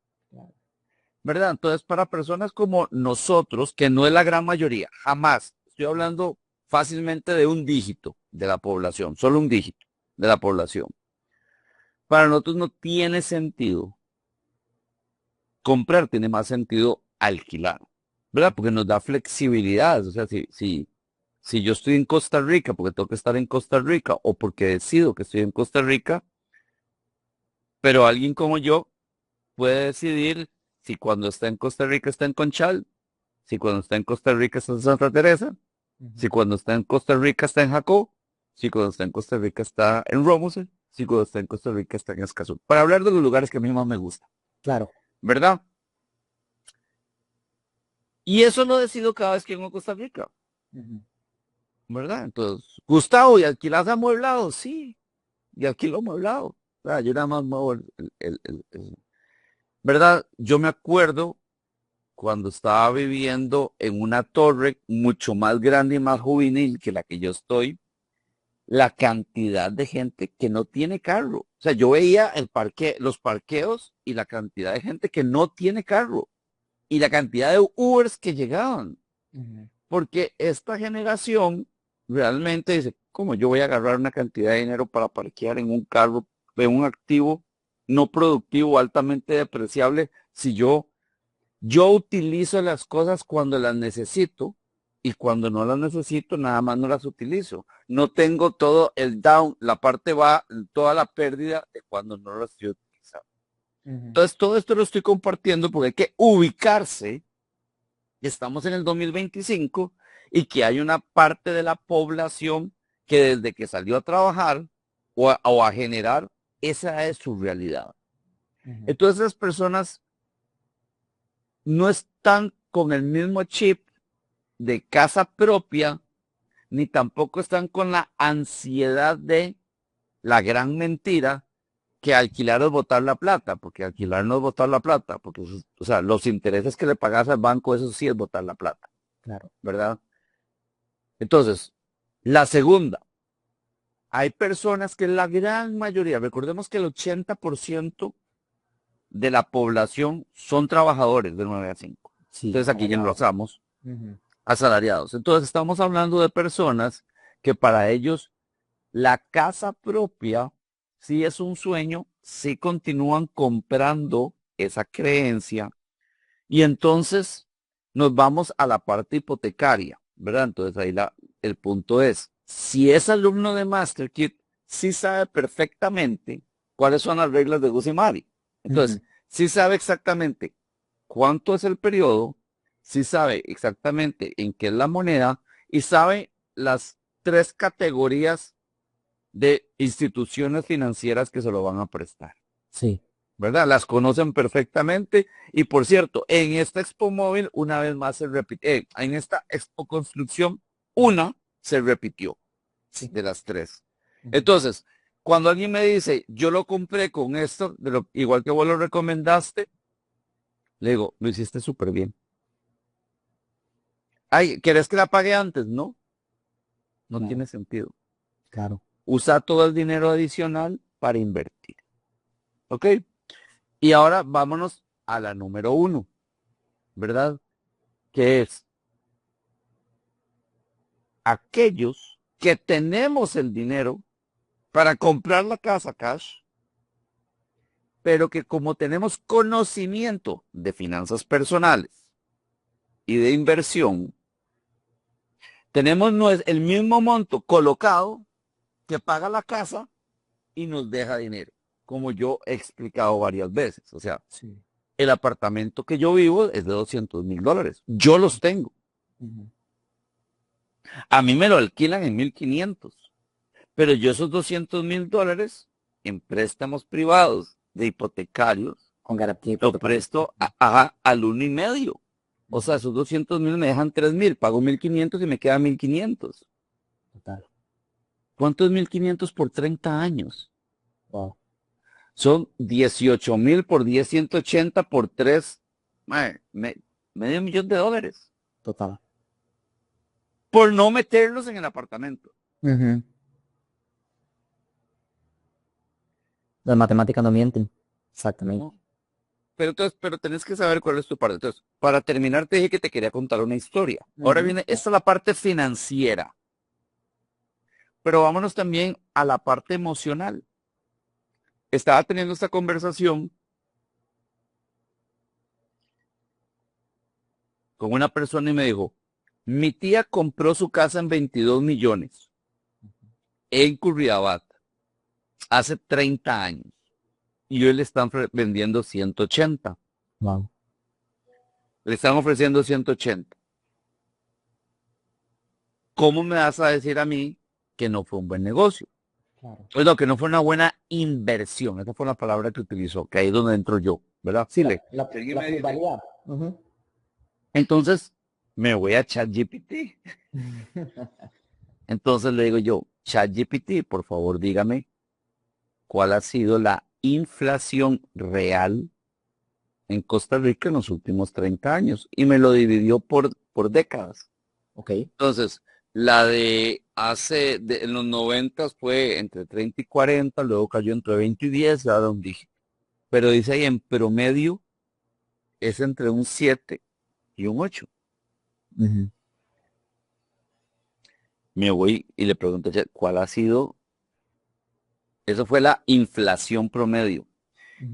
¿verdad? Entonces, para personas como nosotros, que no es la gran mayoría, jamás, estoy hablando fácilmente de un dígito de la población, solo un dígito de la población. Para nosotros no tiene sentido comprar, tiene más sentido alquilar, ¿verdad? Porque nos da flexibilidad. O sea, si yo estoy en Costa Rica porque tengo que estar en Costa Rica o porque decido que estoy en Costa Rica, pero alguien como yo puede decidir si cuando está en Costa Rica está en Conchal, si cuando está en Costa Rica está en Santa Teresa, si cuando está en Costa Rica está en Jacó, si cuando está en Costa Rica está en Romoser, si cuando está en Costa Rica está en Escazú. Para hablar de los lugares que a mí más me gustan, Claro. ¿verdad? Y eso lo decido cada vez que vengo a Costa Rica, ¿verdad? Entonces, Gustavo, ¿y alquilas amueblado? Sí, y alquilo amueblado. O sea, yo nada más muevo ¿verdad? Yo me acuerdo cuando estaba viviendo en una torre mucho más grande y más juvenil que la que yo estoy, la cantidad de gente que no tiene carro. O sea, yo veía los parqueos y la cantidad de gente que no tiene carro y la cantidad de Ubers que llegaban. Porque esta generación realmente dice, ¿cómo yo voy a agarrar una cantidad de dinero para parquear en un carro, en un activo no productivo, altamente depreciable, si yo utilizo las cosas cuando las necesito y cuando no las necesito, nada más no las utilizo? No tengo todo el down, la parte va, toda la pérdida de cuando no las estoy utilizando. Entonces, todo esto lo estoy compartiendo porque hay que ubicarse. Estamos en el 2025 y que hay una parte de la población que desde que salió a trabajar o a generar, esa es su realidad. Entonces, las personas no están con el mismo chip de casa propia, ni tampoco están con la ansiedad de la gran mentira que alquilar es botar la plata, porque alquilar no es botar la plata, porque, o sea, los intereses que le pagas al banco, eso sí es botar la plata, Claro. ¿verdad? Entonces, la segunda, hay personas que la gran mayoría, recordemos que el 80% de la población son trabajadores de 9 a 5. Sí. Entonces aquí ya no lo usamos. Asalariados. Entonces estamos hablando de personas que para ellos la casa propia sí es un sueño, sí continúan comprando esa creencia y entonces nos vamos a la parte hipotecaria, ¿verdad? Entonces ahí el punto es, si es alumno de MasterKit, sí sabe perfectamente cuáles son las reglas de Gus y Mari. Entonces, sí sabe exactamente cuánto es el periodo, sí sabe exactamente en qué es la moneda y sabe las 3 categorías de instituciones financieras que se lo van a prestar, Sí. ¿verdad? Las conocen perfectamente y por cierto, en esta Expo Móvil una vez más se repite, en esta Expo Construcción, una se repitió. de las tres. Entonces, cuando alguien me dice, yo lo compré con esto, igual que vos lo recomendaste, le digo, lo hiciste súper bien. Ay, ¿querés que la pague antes? No, no Claro. tiene sentido. Claro. Usa todo el dinero adicional para invertir. ¿Ok? Y ahora vámonos a la número 1, ¿verdad? Que es aquellos que tenemos el dinero para comprar la casa cash, pero que como tenemos conocimiento de finanzas personales y de inversión, tenemos el mismo monto colocado que paga la casa y nos deja dinero, como yo he explicado varias veces. O sea, Sí. el apartamento que yo vivo es de $200,000. Yo los tengo. A mí me lo alquilan en 1,500. Pero yo esos $200,000 en préstamos privados de hipotecarios Con garantía lo hipotecaria. presto al 1,5. O sea, esos 200,000 me dejan 3,000, pago 1,500 y me quedan 1,500. Total. ¿Cuánto es 1,500 por 30 años? Wow. Son 18,000 por 10, 180 por 3, medio millón de dólares. Total. Por no meterlos en el apartamento. Las matemáticas no mienten. Exactamente. ¿No? Pero tenés que saber cuál es tu parte. Entonces, para terminar, te dije que te quería contar una historia. Ahora viene, esta es la parte financiera. Pero vámonos también a la parte emocional. Estaba teniendo esta conversación con una persona y me dijo, mi tía compró su casa en 22 millones en Curridabat hace 30 años y hoy le están vendiendo 180. Wow. Le están ofreciendo 180. ¿Cómo me vas a decir a mí que no fue un buen negocio? Claro. Pues no, que no fue una buena inversión. Esa fue la palabra que utilizó, que ahí es donde entro yo, ¿verdad? Sí, Le- la seguí me dice. plusvalía. Entonces, me voy a ChatGPT. Entonces le digo yo, ChatGPT, por favor, dígame cuál ha sido la inflación real en Costa Rica en los últimos 30 años. Y me lo dividió por décadas. Ok. Entonces, la de en los 90 fue entre 30 y 40, luego cayó entre 20 y 10, ya un dije. Pero dice ahí en promedio es entre un 7 y un 8. Me voy y le pregunto, "Che, ¿cuál ha sido? Eso fue la inflación promedio.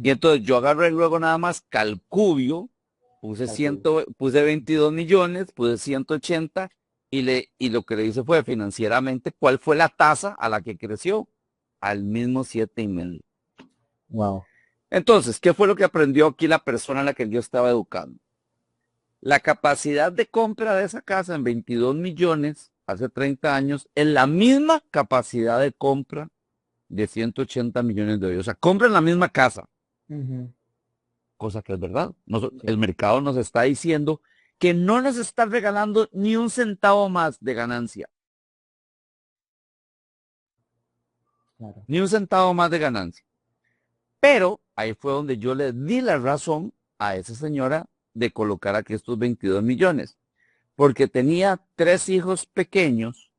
Y entonces yo agarré luego nada más calcubio, puse 22 millones, puse 180 y lo que le hice fue financieramente cuál fue la tasa a la que creció, al mismo 7,5. Wow. Entonces, ¿qué fue lo que aprendió aquí la persona a la que yo estaba educando? La capacidad de compra de esa casa en 22 millones hace 30 años es la misma capacidad de compra de 180 millones de hoy. O sea, compran la misma casa, cosa que es verdad. El mercado nos está diciendo que no nos está regalando ni un centavo más de ganancia. Claro. Ni un centavo más de ganancia. Pero ahí fue donde yo le di la razón a esa señora de colocar aquí estos 22 millones. Porque tenía 3 hijos pequeños,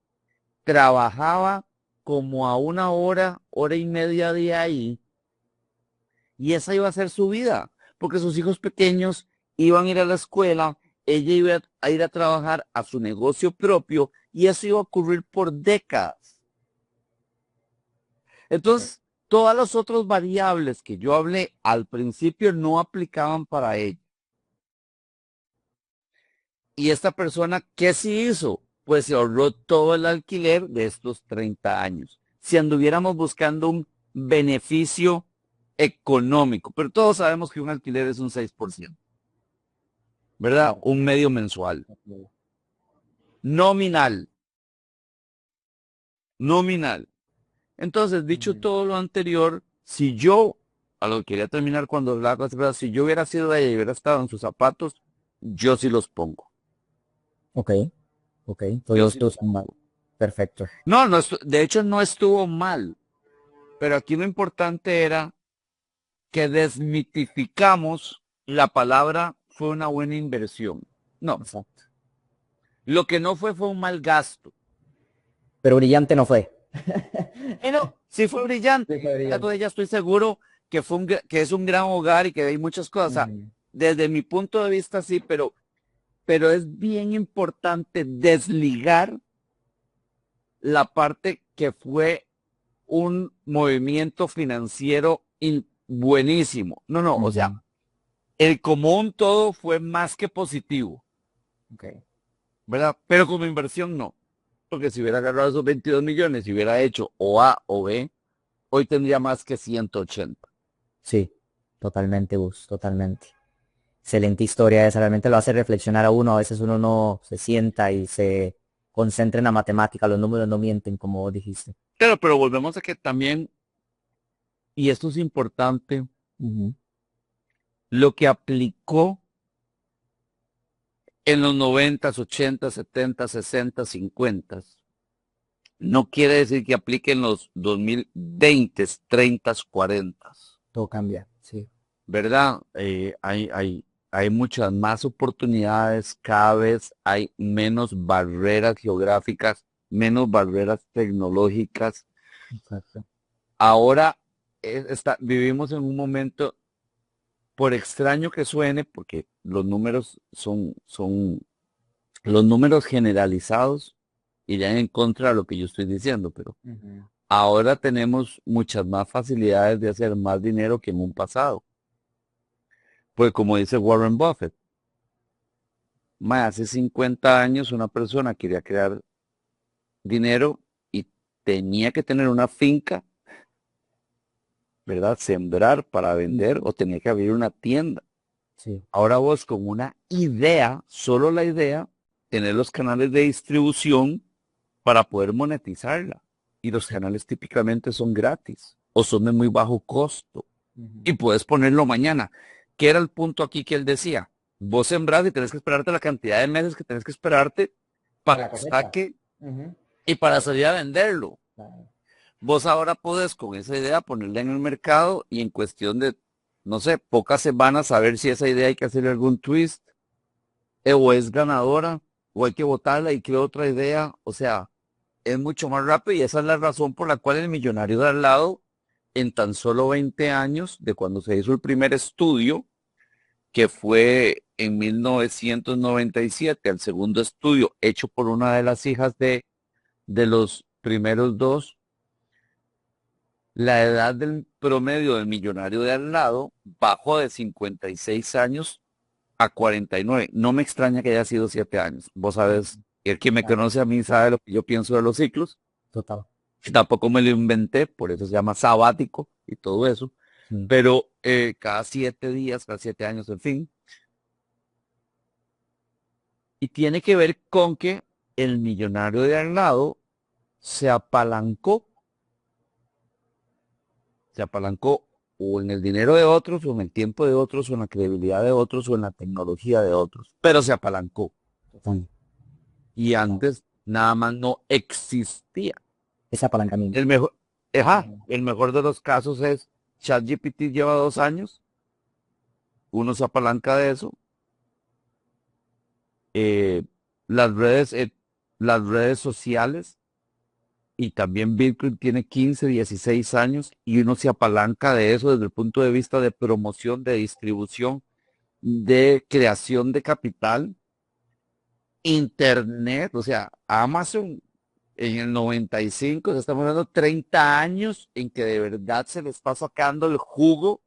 trabajaba como a una hora, hora y media de ahí, y esa iba a ser su vida, porque sus hijos pequeños iban a ir a la escuela, ella iba a ir a trabajar a su negocio propio, y eso iba a ocurrir por décadas. Entonces, todas las otras variables que yo hablé al principio no aplicaban para ella. Y esta persona, ¿qué sí hizo? Pues se ahorró todo el alquiler de estos 30 años. Si anduviéramos buscando un beneficio económico, pero todos sabemos que un alquiler es un 6%, ¿verdad? Claro. Un medio mensual. Nominal. Nominal. Entonces, dicho todo lo anterior, si yo, a lo que quería terminar cuando hablaba con esta persona, si yo hubiera sido de ella y hubiera estado en sus zapatos, yo sí los pongo. Ok. Ok. Yo Todos sí los los pongo. Perfecto. No, no, de hecho no estuvo mal, pero aquí lo importante era que desmitificamos la palabra fue una buena inversión. No, Exacto. lo que no fue un mal gasto. Pero brillante no fue. Pero sí fue brillante. Sí, fue Algo brillante. de ella estoy seguro que que es un gran hogar y que hay muchas cosas. O sea, Ujú. desde mi punto de vista sí, pero es bien importante desligar la parte que fue un movimiento financiero buenísimo. No, no, o sea, Ujú. el común todo fue más que positivo, Ok. ¿verdad? Pero como inversión no. Porque si hubiera agarrado esos 22 millones y hubiera hecho o A o B, hoy tendría más que 180. Sí, totalmente, Gus, totalmente. Excelente historia esa, realmente lo hace reflexionar a uno. A veces uno no se sienta y se concentra en la matemática, los números no mienten, como vos dijiste. Claro, pero volvemos a que también, y esto es importante, Ujú. lo que aplicó en los 90, 80, 70, 60, 50, no quiere decir que aplique en los 2020, 30, 40, Todo cambia, sí. ¿verdad? Hay muchas más oportunidades, cada vez hay menos barreras geográficas, menos barreras tecnológicas. Exacto. Ahora vivimos en un momento, por extraño que suene, porque los números son los números generalizados irían en contra de lo que yo estoy diciendo, pero Ujú. ahora tenemos muchas más facilidades de hacer más dinero que en un pasado. Pues como dice Warren Buffett, hace 50 años una persona quería crear dinero y tenía que tener una finca, ¿verdad? Sembrar para vender Ujú. o tenía que abrir una tienda. Sí, Ahora vos con una idea, solo la idea, tener los canales de distribución para poder monetizarla. Y los sí. canales típicamente son gratis o son de muy bajo costo. Ujú. Y puedes ponerlo mañana. ¿Qué era el punto aquí que él decía? Vos sembrás y tenés que esperarte la cantidad de meses que tenés que esperarte Para para la que cosecha. saque Ujú. y para salir a venderlo. Claro. Vos ahora podés con esa idea ponerla en el mercado y en cuestión de, no sé, pocas semanas saber si esa idea hay que hacerle algún twist o es ganadora o hay que votarla y crear otra idea. O sea, es mucho más rápido y esa es la razón por la cual el millonario de al lado, en tan solo 20 años de cuando se hizo el primer estudio, que fue en 1997, el segundo estudio hecho por una de las hijas de los primeros dos, la edad del promedio del millonario de al lado bajó de 56 años a 49. No me extraña que haya sido 7 años. Vos sabes, Ujú. y el que me Claro. conoce a mí sabe lo que yo pienso de los ciclos. Total. Tampoco me lo inventé, por eso se llama sabático y todo eso. Sí. Pero cada 7 días, cada 7 años, en fin. Y tiene que ver con que el millonario de al lado se apalancó, se apalancó o en el dinero de otros, o en el tiempo de otros, o en la credibilidad de otros, o en la tecnología de otros, pero se apalancó. Total. Y antes nada más no existía. Ese apalancamiento. El mejor, ajá, Ujú. el mejor de los casos es ChatGPT lleva 2 años, uno se apalanca de eso, eh, las redes, eh, las redes sociales y también Bitcoin tiene 15, 16 años y uno se apalanca de eso desde el punto de vista de promoción, de distribución, de creación de capital, Internet, o sea, Amazon en el 95, estamos hablando 30 años en que de verdad se le está sacando el jugo.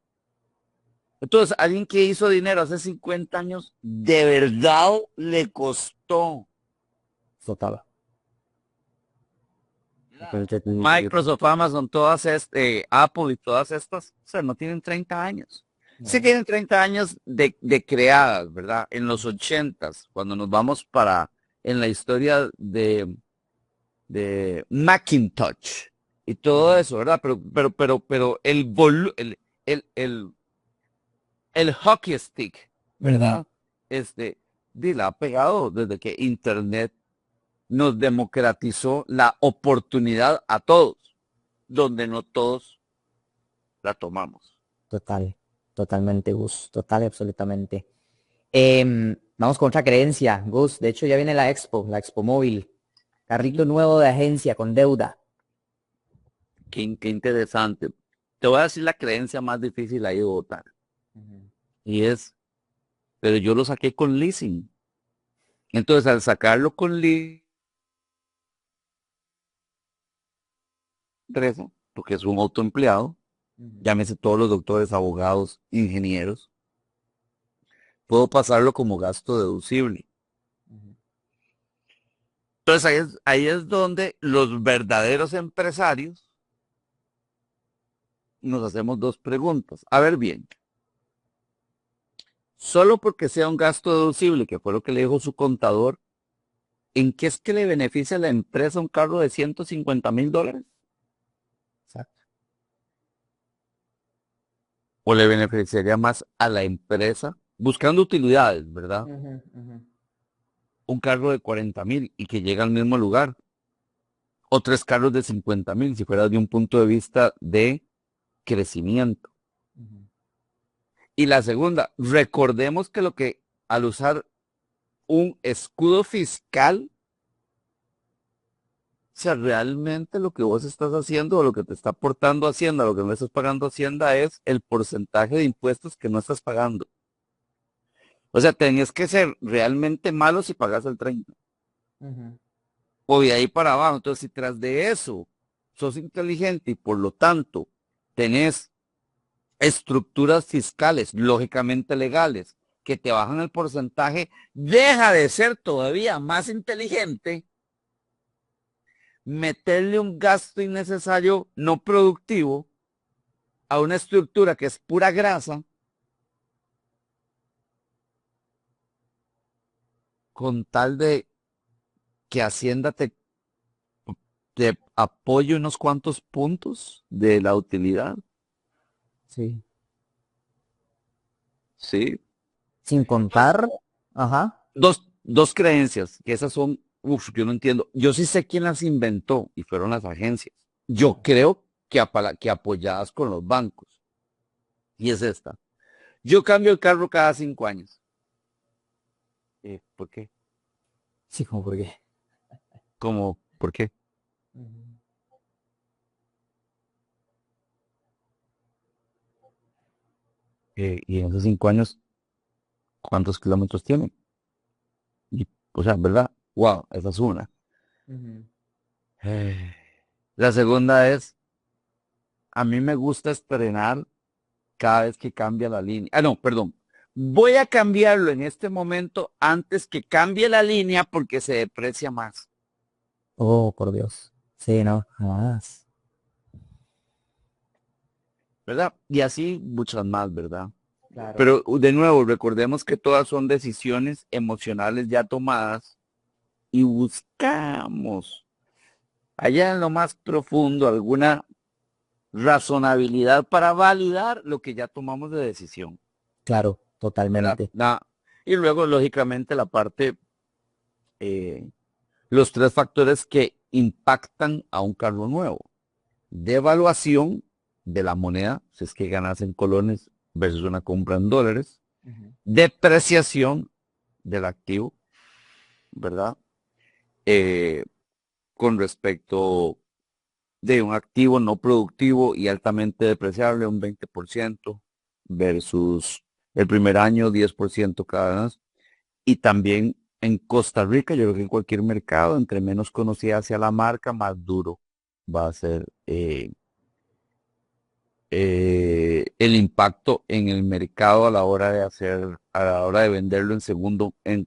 Entonces, alguien que hizo dinero hace 50 años, de verdad le costó. Total. Microsoft, Amazon, Apple y todas estas, o sea, no tienen 30 años. Sí No. tienen 30 años de creadas, ¿verdad? En los 80, cuando nos vamos en la historia de Macintosh y todo Ujú. eso, ¿verdad? Pero el hockey stick, Ujú. ¿verdad? Este, la ha pegado desde que Internet nos democratizó la oportunidad a todos, donde no todos la tomamos. Totalmente, Gus, total y absolutamente. Vamos con otra creencia, Gus. De hecho, ya viene la Expo Móvil. Carrito nuevo de agencia con deuda. Qué interesante. Te voy a decir la creencia más difícil ahí de votar. Y es, pero yo lo saqué con leasing. Entonces, al sacarlo con leasing, porque es un autoempleado, llámese todos los doctores, abogados, ingenieros, puedo pasarlo como gasto deducible. Entonces, ahí es donde los verdaderos empresarios nos hacemos dos preguntas. A ver bien, solo porque sea un gasto deducible, que fue lo que le dijo su contador, ¿en qué es que le beneficia a la empresa un carro de $150,000? Exacto. ¿O le beneficiaría más a la empresa buscando utilidades, verdad? Un carro de 40,000 y que llega al mismo lugar. O tres carros de 50,000 si fuera de un punto de vista de crecimiento. Y la segunda, recordemos que al usar un escudo fiscal, o sea, realmente lo que vos estás haciendo o lo que te está aportando Hacienda, lo que no estás pagando Hacienda es el porcentaje de impuestos que no estás pagando. O sea, tenés que ser realmente malo si pagas el 30. O de ahí para abajo. Entonces, si tras de eso sos inteligente y por lo tanto tenés estructuras fiscales, lógicamente legales, que te bajan el porcentaje, deja de ser todavía más inteligente meterle un gasto innecesario no productivo a una estructura que es pura grasa con tal de que Hacienda te apoye unos cuantos puntos de la utilidad. Sí. Sí. Sin contar, ajá. Dos creencias, que esas son, yo no entiendo. Yo sí sé quién las inventó y fueron las agencias. Yo creo que apoyadas con los bancos. Y es esta. Yo cambio el carro cada 5 años. ¿Por qué? Sí, como por qué. ¿Cómo? ¿Por qué? Y en esos 5 años, ¿cuántos kilómetros tiene? Y, o sea, ¿verdad? Wow, esa es una. Eh, La segunda es, a mí me gusta estrenar cada vez que cambia la línea. Ah, no, perdón. Voy a cambiarlo en este momento antes que cambie la línea porque se deprecia más, Oh, por Dios. Sí, no, jamás. ¿verdad? Y así muchas más, ¿verdad? Claro. Pero de nuevo, recordemos que todas son decisiones emocionales ya tomadas y buscamos allá en lo más profundo alguna razonabilidad para validar lo que ya tomamos de decisión, Claro, ¿verdad? totalmente. Y luego, lógicamente, la parte, eh, los tres factores que impactan a un carro nuevo. Devaluación de la moneda, si es que ganas en colones versus una compra en dólares. Depreciación del activo, ¿verdad? Eh, con respecto de un activo no productivo y altamente depreciable, un 20% versus el primer año 10% cada vez. Y también en Costa Rica, yo creo que en cualquier mercado, entre menos conocida sea la marca, más duro va a ser el impacto en el mercado a la hora de a la hora de venderlo en segundo, en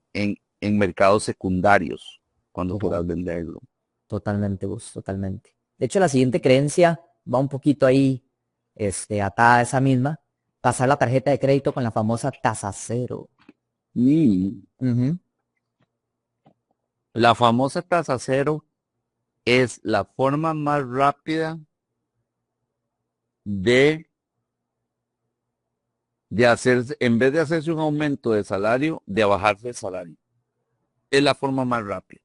mercados secundarios, cuando Ojo, puedas venderlo. totalmente, Gus, totalmente. De hecho, la siguiente creencia va un poquito ahí, atada a esa misma. Pasar la tarjeta de crédito con la famosa tasa cero. Y Ujú. la famosa tasa cero es la forma más rápida de, de hacerse, en vez de hacerse un aumento de salario, de bajarse el salario. Es la forma más rápida.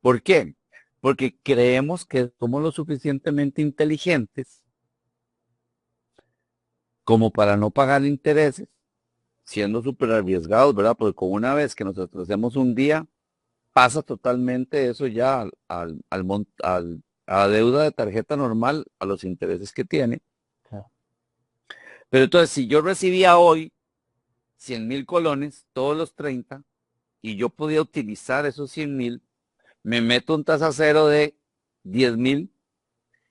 ¿Por qué? Porque creemos que somos lo suficientemente inteligentes como para no pagar intereses, siendo súper arriesgados, ¿verdad? Porque con una vez que nos atrasemos un día, pasa totalmente eso ya a la deuda de tarjeta normal, a los intereses que tiene. Claro. Pero entonces, si yo recibía hoy 100,000 colones, todos los 30, y yo podía utilizar esos 100,000, me meto un tasa cero de 10,000,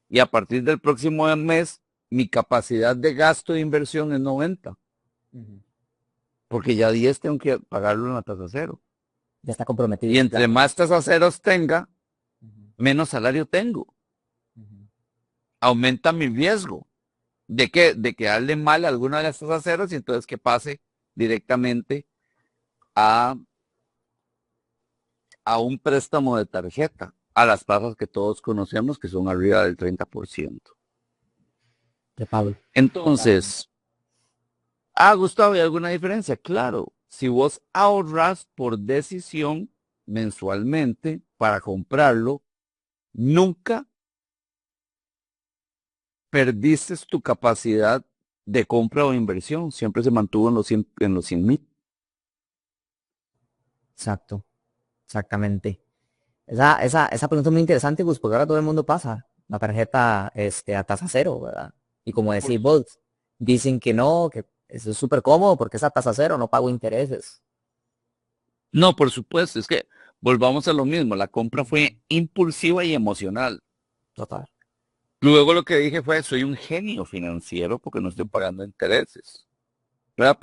y a partir del próximo mes, mi capacidad de gasto de inversión es 90, Ujú. porque ya 10 tengo que pagarlo en la tasa cero. Ya está comprometido. Y entre más tasas ceros tenga, Ujú, menos salario tengo. ujú. Aumenta mi riesgo de que darle mal a alguna de las tasas ceros y entonces que pase directamente a, a un préstamo de tarjeta, a las tasas que todos conocemos que son arriba del 30%. De Pablo. Entonces, Gustavo, ¿hay alguna diferencia? Claro, si vos ahorras por decisión mensualmente para comprarlo, nunca perdiste tu capacidad de compra o inversión, siempre se mantuvo en los 100,000. Exacto. Exactamente. Esa pregunta es muy interesante, Gus, porque ahora todo el mundo pasa la tarjeta a tasa cero, ¿verdad? Y como decís vos, dicen que no, que eso es súper cómodo porque es a tasa cero, no pago intereses. No, por supuesto, es que volvamos a lo mismo, la compra fue impulsiva y emocional. Total. Luego lo que dije fue, soy un genio financiero porque no estoy pagando intereses, ¿verdad?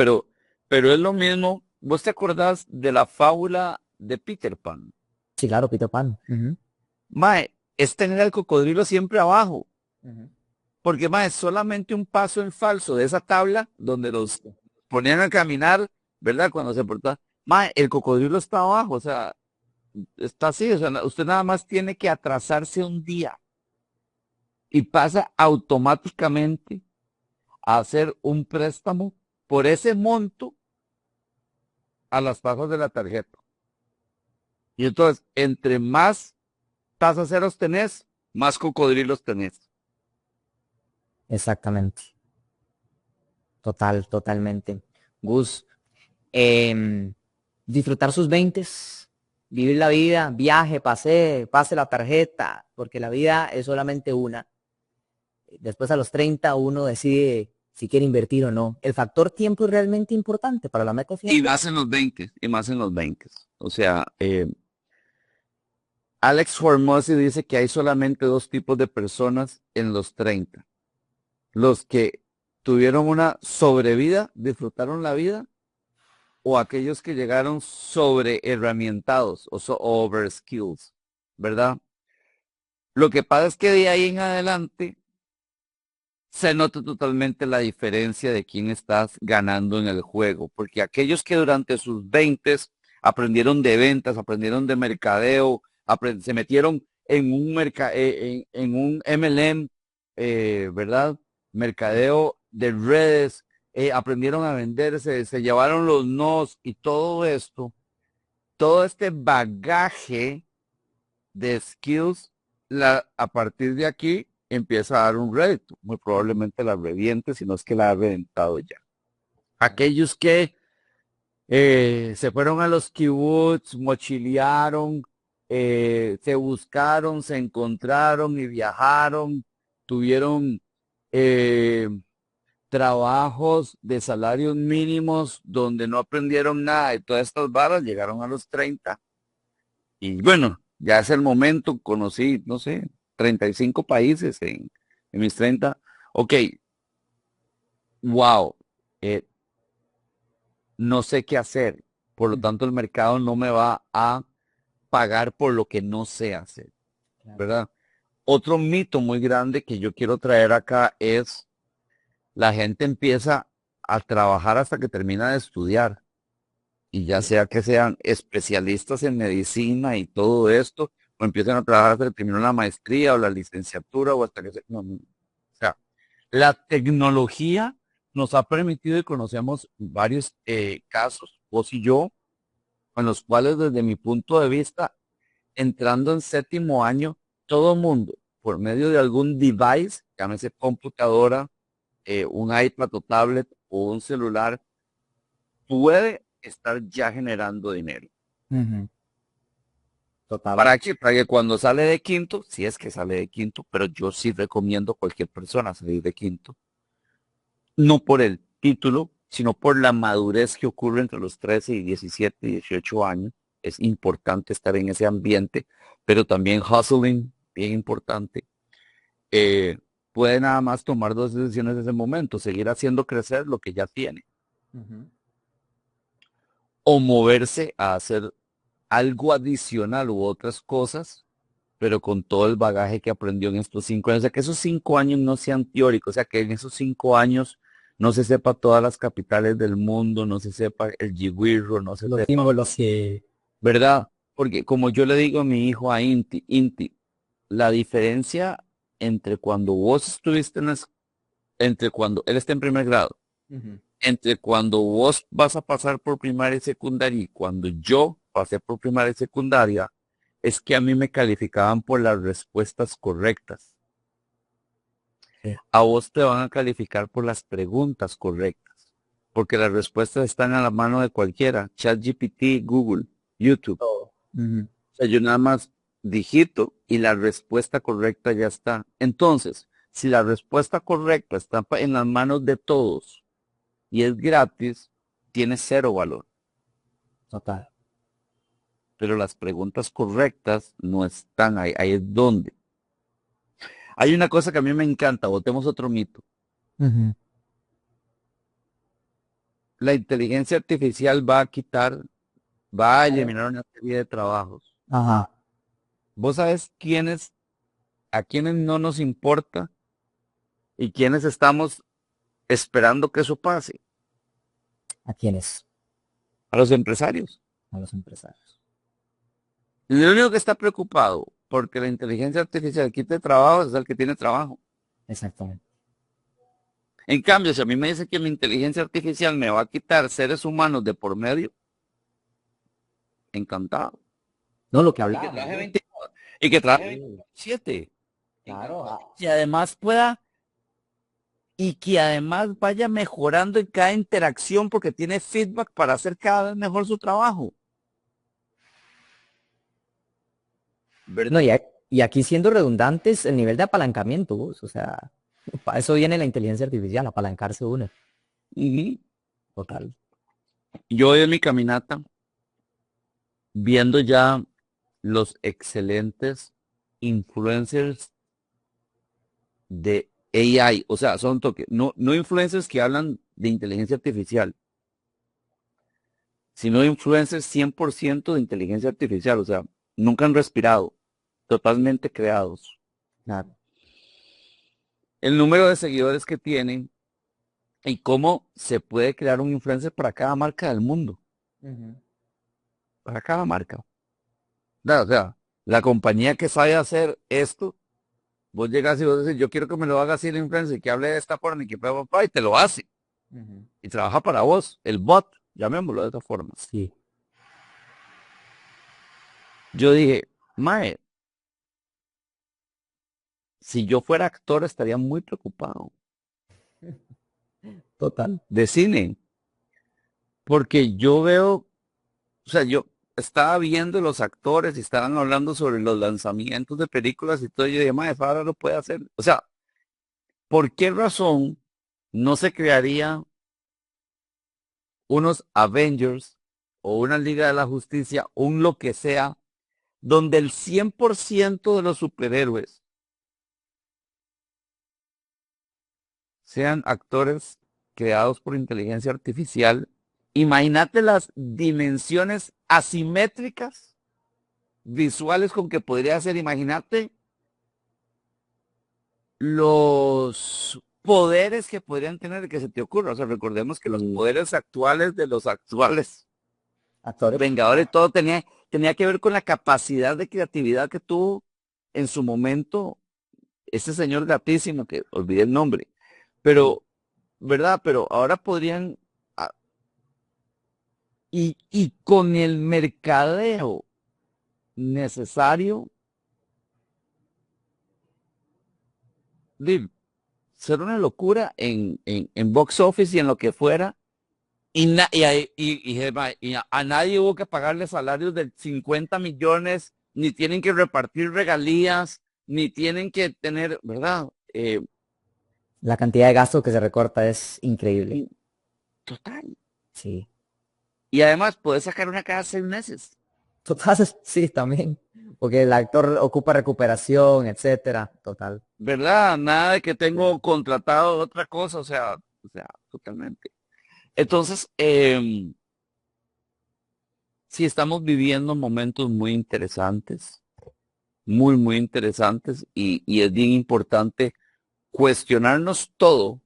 Pero es lo mismo, ¿vos te acordás de la fábula de Peter Pan? Sí, claro, Peter Pan. Ujú, Mae, es tener al cocodrilo siempre abajo, ujú. porque mae, es solamente un paso en falso de esa tabla donde los ponían a caminar, ¿verdad? Cuando se portaba, mae, el cocodrilo está abajo, o sea, está así, o sea, usted nada más tiene que atrasarse un día y pasa automáticamente a hacer un préstamo por ese monto a las tasas de la tarjeta. Y entonces, entre más tasas ceros tenés, más cocodrilos tenés. Exactamente. Totalmente. Gus, em, disfrutar sus veintes, vivir la vida, viaje, pase la tarjeta, porque la vida es solamente una. Después a los 30 uno decide si quiere invertir o no. El factor tiempo es realmente importante para la meta Y financiera. más en los 20, y más en los 20. O sea, Alex Hormozzi dice que hay solamente dos tipos de personas en los 30. Los que tuvieron una sobrevida, disfrutaron la vida, o aquellos que llegaron sobre herramientados o over skills, ¿verdad? Lo que pasa es que de ahí en adelante se nota totalmente la diferencia de quién estás ganando en el juego, porque aquellos que durante sus 20 aprendieron de ventas, aprendieron de mercadeo, se metieron en en un MLM, ¿verdad? Mercadeo de redes, aprendieron a venderse, se llevaron los nos y todo esto, todo este bagaje de skills, a partir de aquí empieza a dar un rédito. Muy probablemente la reviente, si no es que la ha reventado ya. Aquellos que se fueron a los kibbutz, mochilearon, se buscaron, se encontraron y viajaron, tuvieron eh, trabajos de salarios mínimos donde no aprendieron nada de todas estas varas, llegaron a los 30. Y bueno, ya es el momento, conocí, no sé, 35 países en mis 30. Ok, wow, eh, no sé qué hacer. Por lo Ujú, tanto, el mercado no me va a pagar por lo que no sé hacer, claro. ¿verdad? Otro mito muy grande que yo quiero traer acá es la gente empieza a trabajar hasta que termina de estudiar. Y ya sea que sean especialistas en medicina y todo esto, o empiecen a trabajar hasta que terminan la maestría o la licenciatura o hasta que se... no, no. O sea, la tecnología nos ha permitido y conocemos varios casos, vos y yo, en los cuales desde mi punto de vista entrando en séptimo año, todo mundo, por medio de algún device, llámese computadora, un iPad o tablet o un celular, puede estar ya generando dinero. Ujú. Total. ¿Para qué? Para que cuando sale de quinto, si es que sale de quinto, pero yo sí recomiendo a cualquier persona salir de quinto, no por el título, sino por la madurez que ocurre entre los 13 y 17 y 18 años. Es importante estar en ese ambiente, pero también hustling, bien importante. Eh, puede nada más tomar dos decisiones en ese momento, seguir haciendo crecer lo que ya tiene, Ujú. o moverse a hacer algo adicional u otras cosas, pero con todo el bagaje que aprendió en estos 5 años. O sea, que esos 5 años no sean teóricos, o sea, que en esos 5 años no se sepa todas las capitales del mundo, no se sepa el jigwirro, no se Los sepa, símbolos que... ¿verdad? Porque como yo le digo a mi hijo, a Inti, la diferencia entre cuando vos estuviste entre cuando él está en primer grado, Ujú. entre cuando vos vas a pasar por primaria y secundaria y cuando yo pasé por primaria y secundaria, es que a mí me calificaban por las respuestas correctas. Sí. A vos te van a calificar por las preguntas correctas, porque las respuestas están a la mano de cualquiera, ChatGPT, Google, YouTube. Todo. Ujú. O sea, yo nada más digito y la respuesta correcta ya está. Entonces, si la respuesta correcta está en las manos de todos y es gratis, tiene cero valor. Total. Pero las preguntas correctas no están ahí. Ahí es donde. Hay una cosa que a mí me encanta, botemos otro mito. Ujú. La inteligencia artificial va a quitar, va a eliminar una serie de trabajos. Ajá. ¿Vos sabés a quiénes no nos importa y quiénes estamos esperando que eso pase? ¿A quiénes? A los empresarios. A los empresarios. El único que está preocupado porque la inteligencia artificial quite trabajo es el que tiene trabajo. Exactamente. En cambio, si a mí me dice que mi inteligencia artificial me va a quitar seres humanos de por medio, encantado. No, lo que Y que hablábamos, traje ¿no? 20 y que traje Sí, 27. claro. Encantado. Y además pueda, y que además vaya mejorando en cada interacción porque tiene feedback para hacer cada vez mejor su trabajo. No, ¿Verdad? y aquí siendo redundantes, el nivel de apalancamiento, vos, o sea, para eso viene la inteligencia artificial, apalancarse una. Ujú. Total. Yo voy en mi caminata viendo ya los excelentes influencers de AI, o sea, son toque, no influencers que hablan de inteligencia artificial, sino influencers 100% de inteligencia artificial, o sea, nunca han respirado, totalmente creados. Claro. El número de seguidores que tienen y cómo se puede crear un influencer para cada marca del mundo, Ujú. para cada marca. O sea, la compañía que sabe hacer esto, vos llegas y vos decís, yo quiero que me lo haga así el influencer, que hable de esta forma y que y te lo hace. Ujú. Y trabaja para vos, el bot, llamémoslo de esta forma. Sí. Yo dije, mae, si yo fuera actor estaría muy preocupado Total. de cine, porque yo veo, o sea, yo estaba viendo los actores y estaban hablando sobre los lanzamientos de películas y todo, y yo dije, mae, ahora lo puede hacer. O sea, ¿por qué razón no se crearía unos Avengers o una Liga de la Justicia, un lo que sea, donde el 100% de los superhéroes sean actores creados por inteligencia artificial? Imagínate las dimensiones asimétricas visuales con que podría ser. Imagínate los poderes que podrían tener que se te ocurra. O sea, recordemos que los Y poderes actuales de los actuales actores. Vengadores, todo tenía que ver con la capacidad de creatividad que tuvo en su momento este señor gatísimo, que olvidé el nombre. Pero, ¿verdad? Pero ahora podrían, y con el mercadeo necesario de ser una locura en box office y en lo que fuera. Y a nadie hubo que pagarle salarios de 50 millones, ni tienen que repartir regalías, ni tienen que tener, ¿verdad? La cantidad de gasto que se recorta es increíble. Total. Sí. Y además puedes sacar una cada 6 meses. Total, sí, también. Porque el actor ocupa recuperación, etcétera. Total. ¿Verdad? Nada de que tengo contratado otra cosa, o sea, totalmente. Entonces, sí estamos viviendo momentos muy interesantes, muy, muy interesantes, y es bien importante cuestionarnos todo,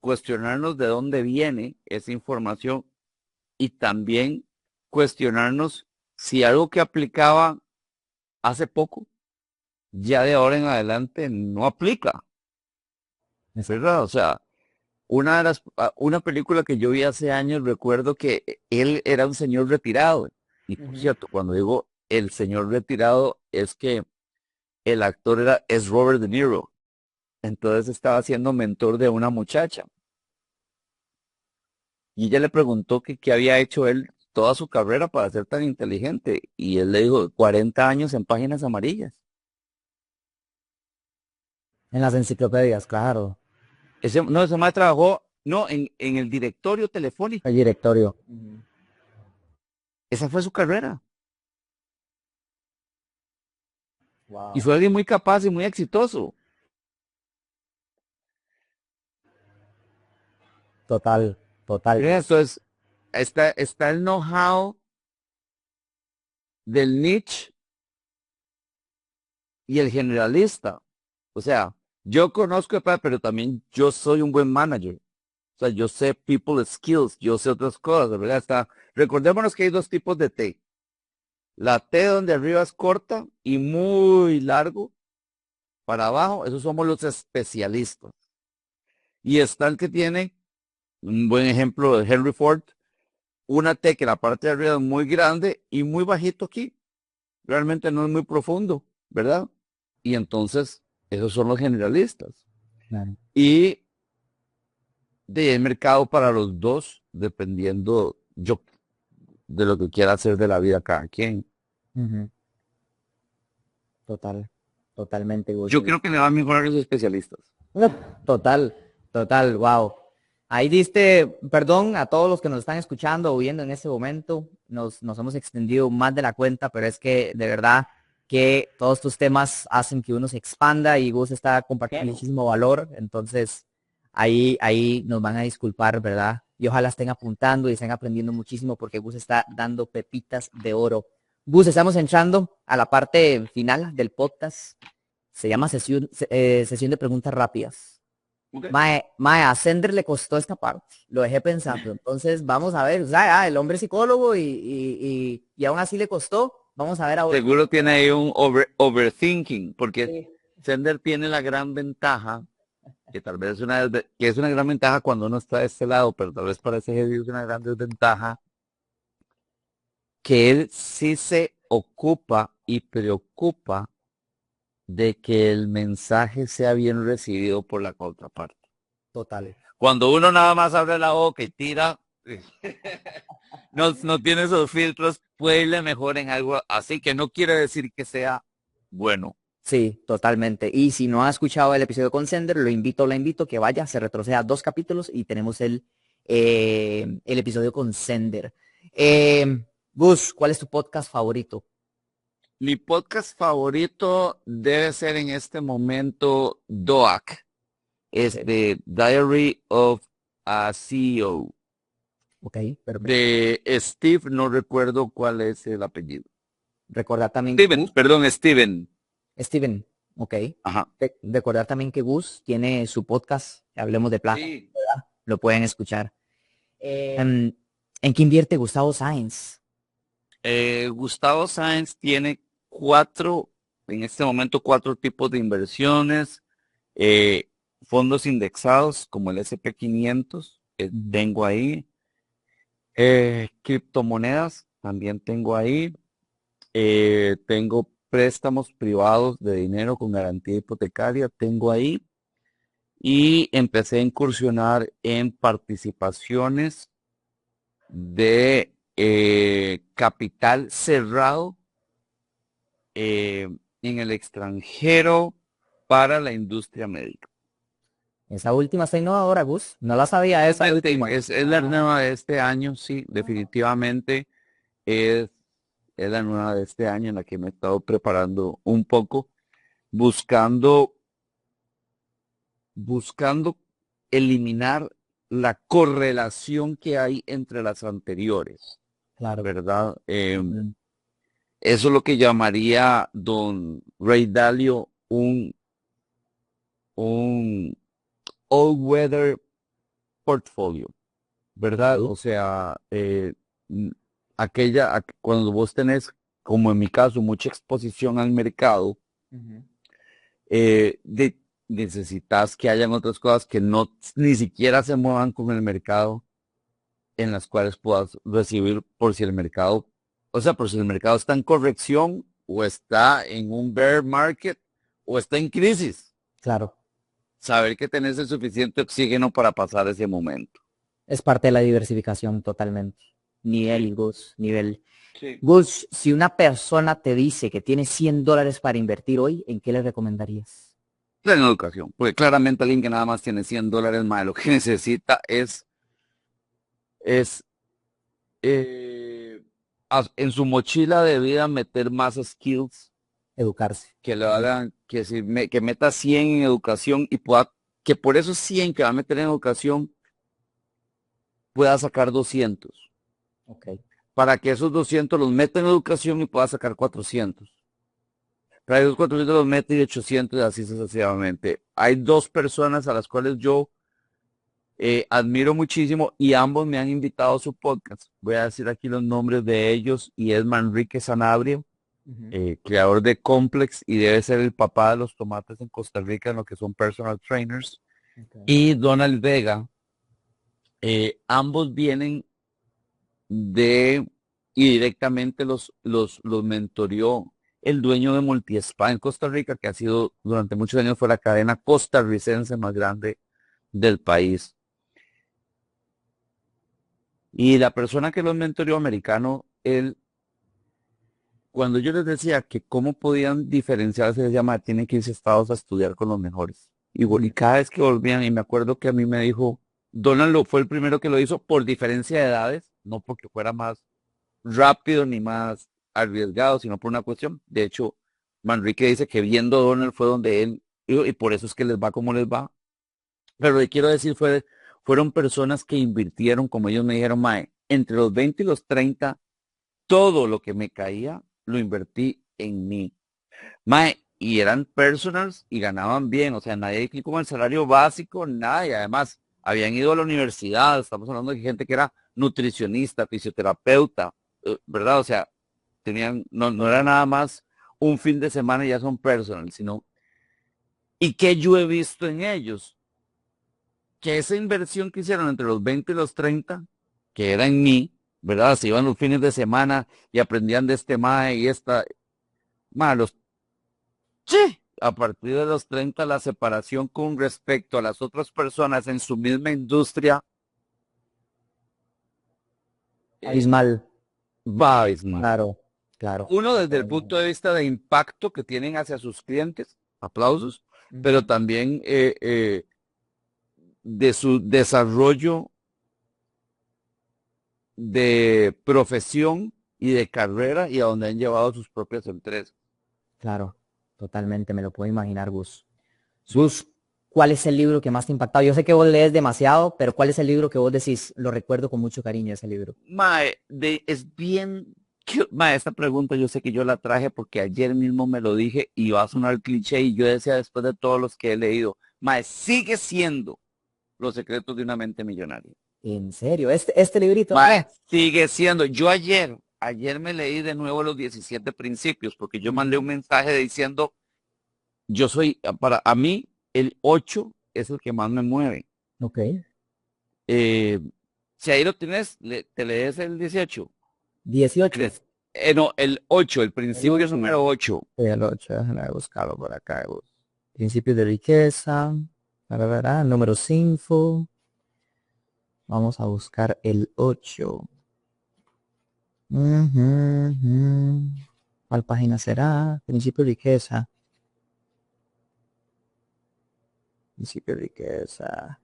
cuestionarnos de dónde viene esa información y también cuestionarnos si algo que aplicaba hace poco, ya de ahora en adelante no aplica, Exacto. ¿verdad? O sea, una película que yo vi hace años, recuerdo que él era un señor retirado. Y por Ujú. cierto, cuando digo el señor retirado, es que el actor es Robert De Niro. Entonces estaba siendo mentor de una muchacha. Y ella le preguntó que qué había hecho él toda su carrera para ser tan inteligente. Y él le dijo, 40 años en páginas amarillas. En las enciclopedias, claro. Ese más trabajó, no, en el directorio telefónico. El directorio. Esa fue su carrera. Y Wow. fue alguien muy capaz y muy exitoso. Total, total. Eso es, está el know-how del niche y el generalista. O sea, yo conozco, pero también yo soy un buen manager. O sea, yo sé people skills, yo sé otras cosas, ¿verdad? Recordémonos que hay dos tipos de T. La T donde arriba es corta y muy largo para abajo, esos somos los especialistas. Y está el que tiene, un buen ejemplo de Henry Ford, una T que la parte de arriba es muy grande y muy bajito aquí. Realmente no es muy profundo, ¿verdad? Y entonces, esos son los generalistas. Claro. Y de mercado para los dos, dependiendo yo de lo que quiera hacer de la vida cada quien. Ujú. Total, totalmente, Gus. Yo creo que le va a mejorar a los especialistas. No, total, total, wow. Ahí diste, perdón a todos los que nos están escuchando o viendo en este momento, nos hemos extendido más de la cuenta, pero es que de verdad que todos estos temas hacen que uno se expanda y Gus está compartiendo muchísimo valor, entonces ahí nos van a disculpar, ¿verdad? Y ojalá estén apuntando y estén aprendiendo muchísimo porque Gus está dando pepitas de oro. Gus, estamos entrando a la parte final del podcast. Se llama sesión de preguntas rápidas. Ok. Mae, a Sender le costó escapar. Lo dejé pensando. Entonces, vamos a ver. O sea, el hombre es psicólogo y aún así le costó. Vamos a ver ahora. Seguro tiene ahí un overthinking, porque Sí. Sender tiene la gran ventaja, que tal vez que es una gran ventaja cuando uno está de este lado, pero tal vez para ese heavy es una gran desventaja, que él sí se ocupa y preocupa de que el mensaje sea bien recibido por la contraparte. Total. Cuando uno nada más abre la boca y tira, no tiene esos filtros, puede irle mejor en algo así, que no quiere decir que sea bueno. Sí, totalmente. Y si no ha escuchado el episodio con Sender, la invito que vaya, se retroceda 2 capítulos y tenemos el episodio con Sender. Gus, ¿cuál es tu podcast favorito? Mi podcast favorito debe ser en este momento DOAC. Es Ok, de Diary of a CEO. ok, perfecto. De Steve, no recuerdo cuál es el apellido. Recordar también que Steven, perdón, Steven. Steven, ok. Ajá. Recordar también que Gus tiene su podcast, Hablemos de Plata, Sí. lo pueden escuchar. ¿En qué invierte Gustavo Sáenz? Gustavo Sáenz tiene en este momento, cuatro tipos de inversiones. eh, Fondos indexados como el SP 500, Mm. tengo ahí. Criptomonedas, también tengo ahí. Tengo préstamos privados de dinero con garantía hipotecaria, tengo ahí. Y empecé a incursionar en participaciones de capital cerrado en el extranjero para la industria médica. Esa última está innovadora, Gus. No la sabía esa Realmente última. es la nueva de este año, sí, definitivamente es, es la nueva de este año en la que me he estado preparando un poco, buscando, buscando eliminar la correlación que hay entre las anteriores, Claro. ¿verdad? Ujú. Eso es lo que llamaría don Ray Dalio un all-weather portfolio, ¿verdad? Ok. O sea, n- cuando vos tenés, como en mi caso, mucha exposición al mercado, Ujú. necesitas que hayan otras cosas que no ni siquiera se muevan con el mercado, en las cuales puedas recibir por si el mercado, o sea, por si el mercado está en corrección o está en un bear market o está en crisis, Claro. saber que tenés el suficiente oxígeno para pasar ese momento. Es parte de la diversificación totalmente. Nivel, Sí, Gus, nivel. sí. Gus, si una persona te dice que tiene $100 para invertir hoy, ¿en qué le recomendarías? En educación, porque claramente alguien que nada más tiene $100 más, lo que necesita es eh, en su mochila de vida meter más skills Educarse. que le hagan, que meta 100 en educación y pueda, que por esos 100 que va a meter en educación pueda sacar 200, Ok. para que esos 200 los meta en educación y pueda sacar 400. Para esos 400 los mete y 800 y así sucesivamente. Hay dos personas a las cuales yo admiro muchísimo y ambos me han invitado a su podcast. Voy a decir aquí los nombres de ellos y es Manrique Sanabria, Ujú. creador de Complex y debe ser el papá de los tomates en Costa Rica en lo que son personal trainers. Ok. Y Donald Vega, ambos vienen de y directamente los mentoreó el dueño de Multiespa en Costa Rica, que ha sido durante muchos años fue la cadena costarricense más grande del país. Y la persona que los mentoreó americano, él, cuando yo les decía que cómo podían diferenciarse, les llamaba, tienen que irse a Estados a estudiar con los mejores. Y Ujú. cada vez que volvían, y me acuerdo que a mí me dijo, Donald lo fue el primero que lo hizo por diferencia de edades, no porque fuera más rápido ni más arriesgado, sino por una cuestión. De hecho, Manrique dice que viendo a Donald fue donde él, y por eso es que les va como les va. Pero lo que quiero decir fueron personas que invirtieron, como ellos me dijeron, Mae, entre los 20 y los 30 todo lo que me caía lo invertí en mí. Mae, y eran personals y ganaban bien, o sea, nadie aquí como el salario básico, nada, y además habían ido a la universidad, estamos hablando de gente que era nutricionista, fisioterapeuta, ¿verdad? O sea, tenían, no era nada más un fin de semana y ya son personal, sino, ¿y qué yo he visto en ellos? Que esa inversión que hicieron entre los 20 y los 30 que era en mí, ¿verdad? Se iban los fines de semana y aprendían de este mae y esta, mae, sí, a partir de los 30 la separación con respecto a las otras personas en su misma industria eh, Abismal. va abismal. Claro, claro. Uno desde el punto Totalmente. de vista de impacto que tienen hacia sus clientes, aplausos, pero Ujú. también de su desarrollo de profesión y de carrera y a donde han llevado sus propias empresas. Claro, totalmente, me lo puedo imaginar, Gus. Gus, ¿cuál es el libro que más te ha impactado? Yo sé que vos lees demasiado, pero ¿cuál es el libro que vos decís? Lo recuerdo con mucho cariño ese libro. Mae, es bien, mae, esta pregunta yo sé que yo la traje porque ayer mismo me lo dije y va a sonar cliché y yo decía después de todos los que he leído, mae, sigue siendo Los secretos de una mente millonaria. En serio, este librito. Mae, sigue siendo. Yo ayer me leí de nuevo los 17 principios porque yo mandé Ujú. un mensaje diciendo, para a mí, el 8 es el que más me mueve. Ok. Eh, si ahí lo tienes, te lees el 18. 18. ¿Crees? No, el 8, el El principio 8. número 8. El 8, déjame buscarlo por acá. Principio de riqueza. Número 5. Vamos a buscar el 8. Ujú, ujú. ¿Cuál página será? Principio de riqueza. Principio de riqueza.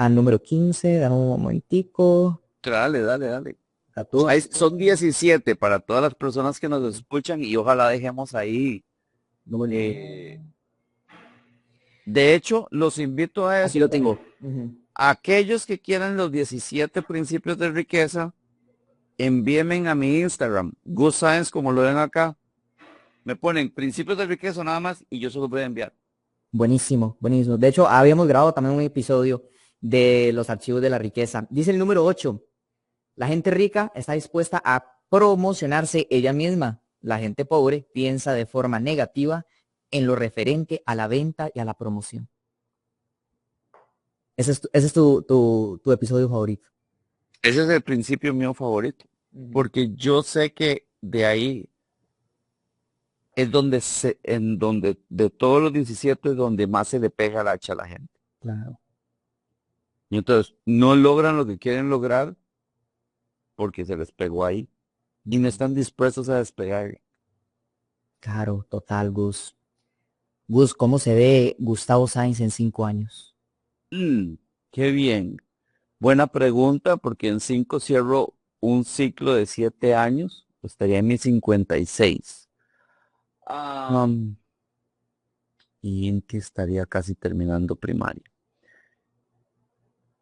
Número 15. Dame un momentico. Dale, dale, dale. A tú. Son 17 para todas las personas que nos escuchan y ojalá dejemos ahí. eh, de hecho, los invito a Aquí eso. lo tengo. Ujú. Aquellos que quieran los 17 principios de riqueza, envíenme a mi Instagram, Gus Science, como lo ven acá. Me ponen principios de riqueza nada más y yo se los voy a enviar. Buenísimo, buenísimo. De hecho, habíamos grabado también un episodio de los archivos de la riqueza. Dice el número 8. La gente rica está dispuesta a promocionarse ella misma. La gente pobre piensa de forma negativa en lo referente a la venta y a la promoción. Ese es tu episodio favorito. Ese es el principio mío favorito, porque yo sé que de ahí es donde en donde de todos los 17 es donde más se le pega la hacha a la gente. Claro. Y entonces no logran lo que quieren lograr porque se les pegó ahí y no están dispuestos a despegar. Claro, total, Gus. Gus, ¿cómo se ve Gustavo Sainz en 5 años? Mm, qué bien. Buena pregunta, porque en 5 cierro un ciclo de 7 años, pues estaría en mis 56. Am, y en que estaría casi terminando primaria.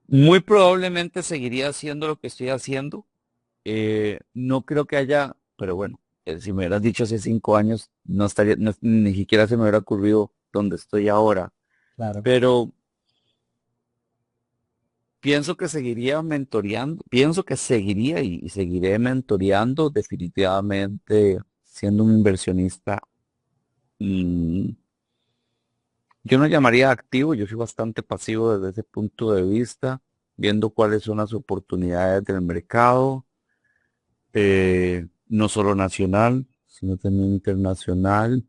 Muy probablemente seguiría haciendo lo que estoy haciendo. No creo que haya, pero bueno, si me hubieras dicho hace 5 años, no estaría, ni siquiera se me hubiera ocurrido donde estoy ahora. Claro. Pero pienso que seguiría mentoreando, pienso que seguiría y seguiré mentoreando definitivamente siendo un inversionista. mm, yo no llamaría activo, yo soy bastante pasivo desde ese punto de vista, viendo cuáles son las oportunidades del mercado, no solo nacional, sino también internacional.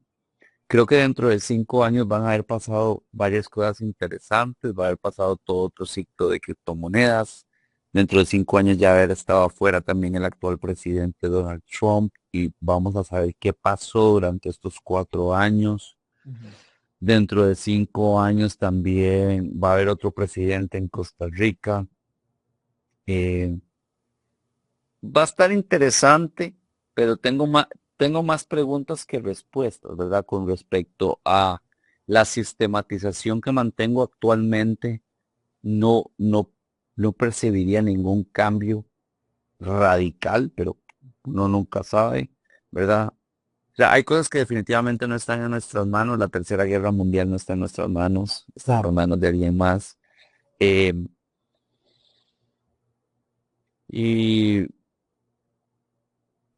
Creo que dentro de 5 años van a haber pasado varias cosas interesantes, va a haber pasado todo otro ciclo de criptomonedas. Dentro de 5 años ya haber estado afuera también el actual presidente Donald Trump y vamos a saber qué pasó durante estos 4 años. Dentro de 5 años también va a haber otro presidente en Costa Rica. Eh, Va a estar interesante, pero tengo más preguntas que respuestas, ¿verdad? Con respecto a la sistematización que mantengo actualmente, no, no, no percibiría ningún cambio radical, pero uno nunca sabe, ¿verdad? O sea, hay cosas que definitivamente no están en nuestras manos. La Tercera Guerra Mundial no está en nuestras manos, está en las Claro. manos de alguien más. Eh, y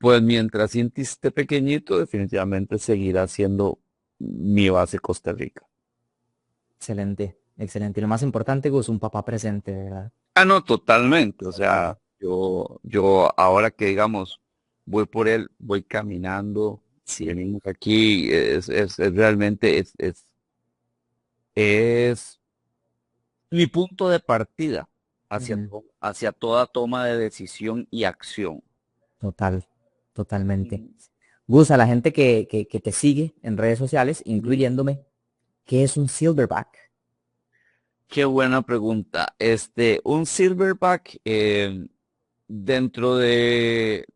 Pues mientras Inti esté pequeñito, definitivamente seguirá siendo mi base Costa Rica. Excelente, excelente. Y lo más importante, Gus, un papá presente, ¿verdad? Ah, no, totalmente. O sea, yo ahora que digamos, voy por él, voy caminando, si venimos aquí, es realmente, es mi punto de partida Ujú. hacia toda toma de decisión y acción. Total, totalmente. Mm, Gus, a la gente que te sigue en redes sociales, mm. incluyéndome, ¿qué es un silverback? Qué buena pregunta. Un silverback, dentro de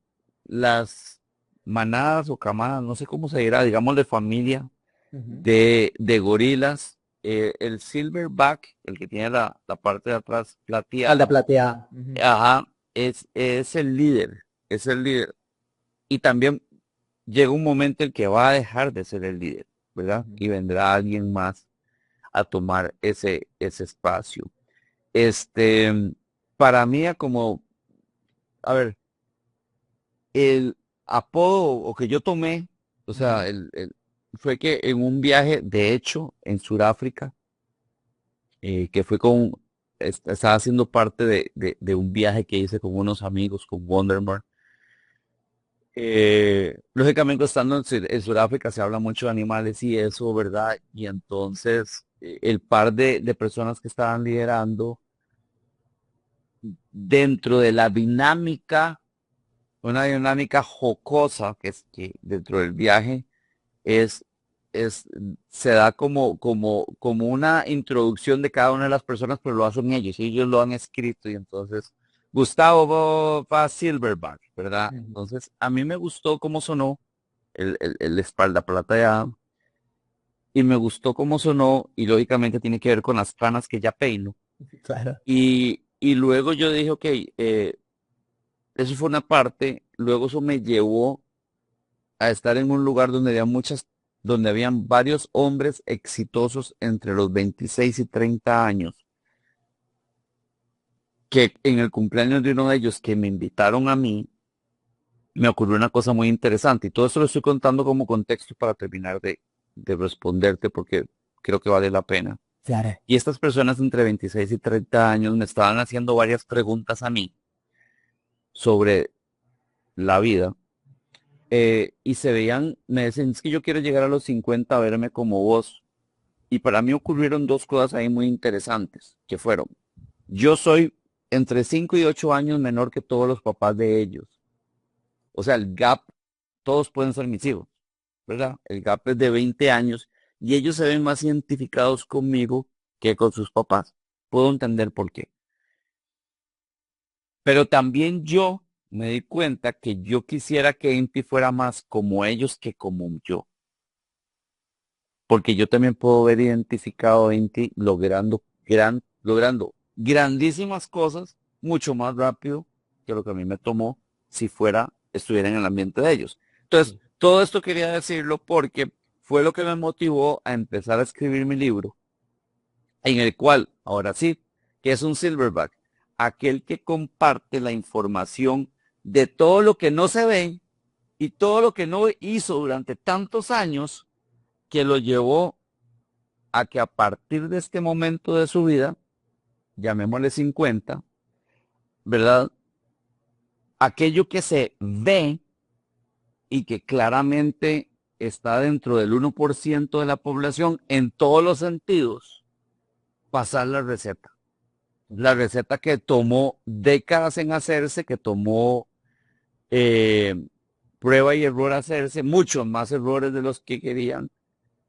las manadas o camadas, no sé cómo se dirá, digamos de familia Ujú. de gorilas, el silverback, el que tiene la parte de atrás Falda plateada, plateada. Ujú. ajá, es el líder, es el líder. Y también llega un momento en que va a dejar de ser el líder, ¿verdad? Ujú. Y vendrá alguien más a tomar ese espacio. Este, para mí, como, a ver, el apodo o que yo tomé, o Ujú. sea, fue que en un viaje, de hecho, en Sudáfrica, que fue estaba haciendo parte de un viaje que hice con unos amigos, con Wondermore, Lógicamente estando en Sudáfrica se habla mucho de animales y eso, ¿verdad? Y entonces el par de personas que estaban liderando dentro de la dinámica, una dinámica jocosa que es que dentro del viaje es, es, se da como una introducción de cada una de las personas, pero lo hacen ellos, y ellos lo han escrito, y entonces Gustavo Paz Silverback, ¿verdad? Ujú. Entonces, a mí me gustó cómo sonó el espaldaplata de Adam, y me gustó cómo sonó, y lógicamente tiene que ver con las canas que ya peino. Claro. Y luego yo dije, ok, eso fue una parte, luego eso me llevó a estar en un lugar donde había donde habían varios hombres exitosos entre los 26 y 30 años, que en el cumpleaños de uno de ellos que me invitaron a mí, me ocurrió una cosa muy interesante. Y todo esto lo estoy contando como contexto para terminar de responderte porque creo que vale la pena. Claro. Y estas personas entre 26 y 30 años me estaban haciendo varias preguntas a mí sobre la vida. Y se veían, me decían, es que yo quiero llegar a los 50 a verme como vos. Y para mí ocurrieron dos cosas ahí muy interesantes, que fueron, yo soy entre 5 y 8 años menor que todos los papás de ellos. O sea, el gap, todos pueden ser mis hijos, ¿verdad? El gap es de 20 años y ellos se ven más identificados conmigo que con sus papás. Puedo entender por qué. Pero también yo me di cuenta que yo quisiera que Inti fuera más como ellos que como yo. Porque yo también puedo ver identificado en ti logrando grandísimas cosas mucho más rápido que lo que a mí me tomó si estuviera en el ambiente de ellos. Entonces, Sí. todo esto quería decirlo porque fue lo que me motivó a empezar a escribir mi libro, en el cual, ahora sí, que es un silverback, aquel que comparte la información de todo lo que no se ve y todo lo que no hizo durante tantos años que lo llevó a que a partir de este momento de su vida, llamémosle 50, ¿verdad? Aquello que se ve y que claramente está dentro del 1% de la población en todos los sentidos, pasar la receta. La receta que tomó décadas en hacerse, que tomó eh, prueba y error hacerse, muchos más errores de los que querían.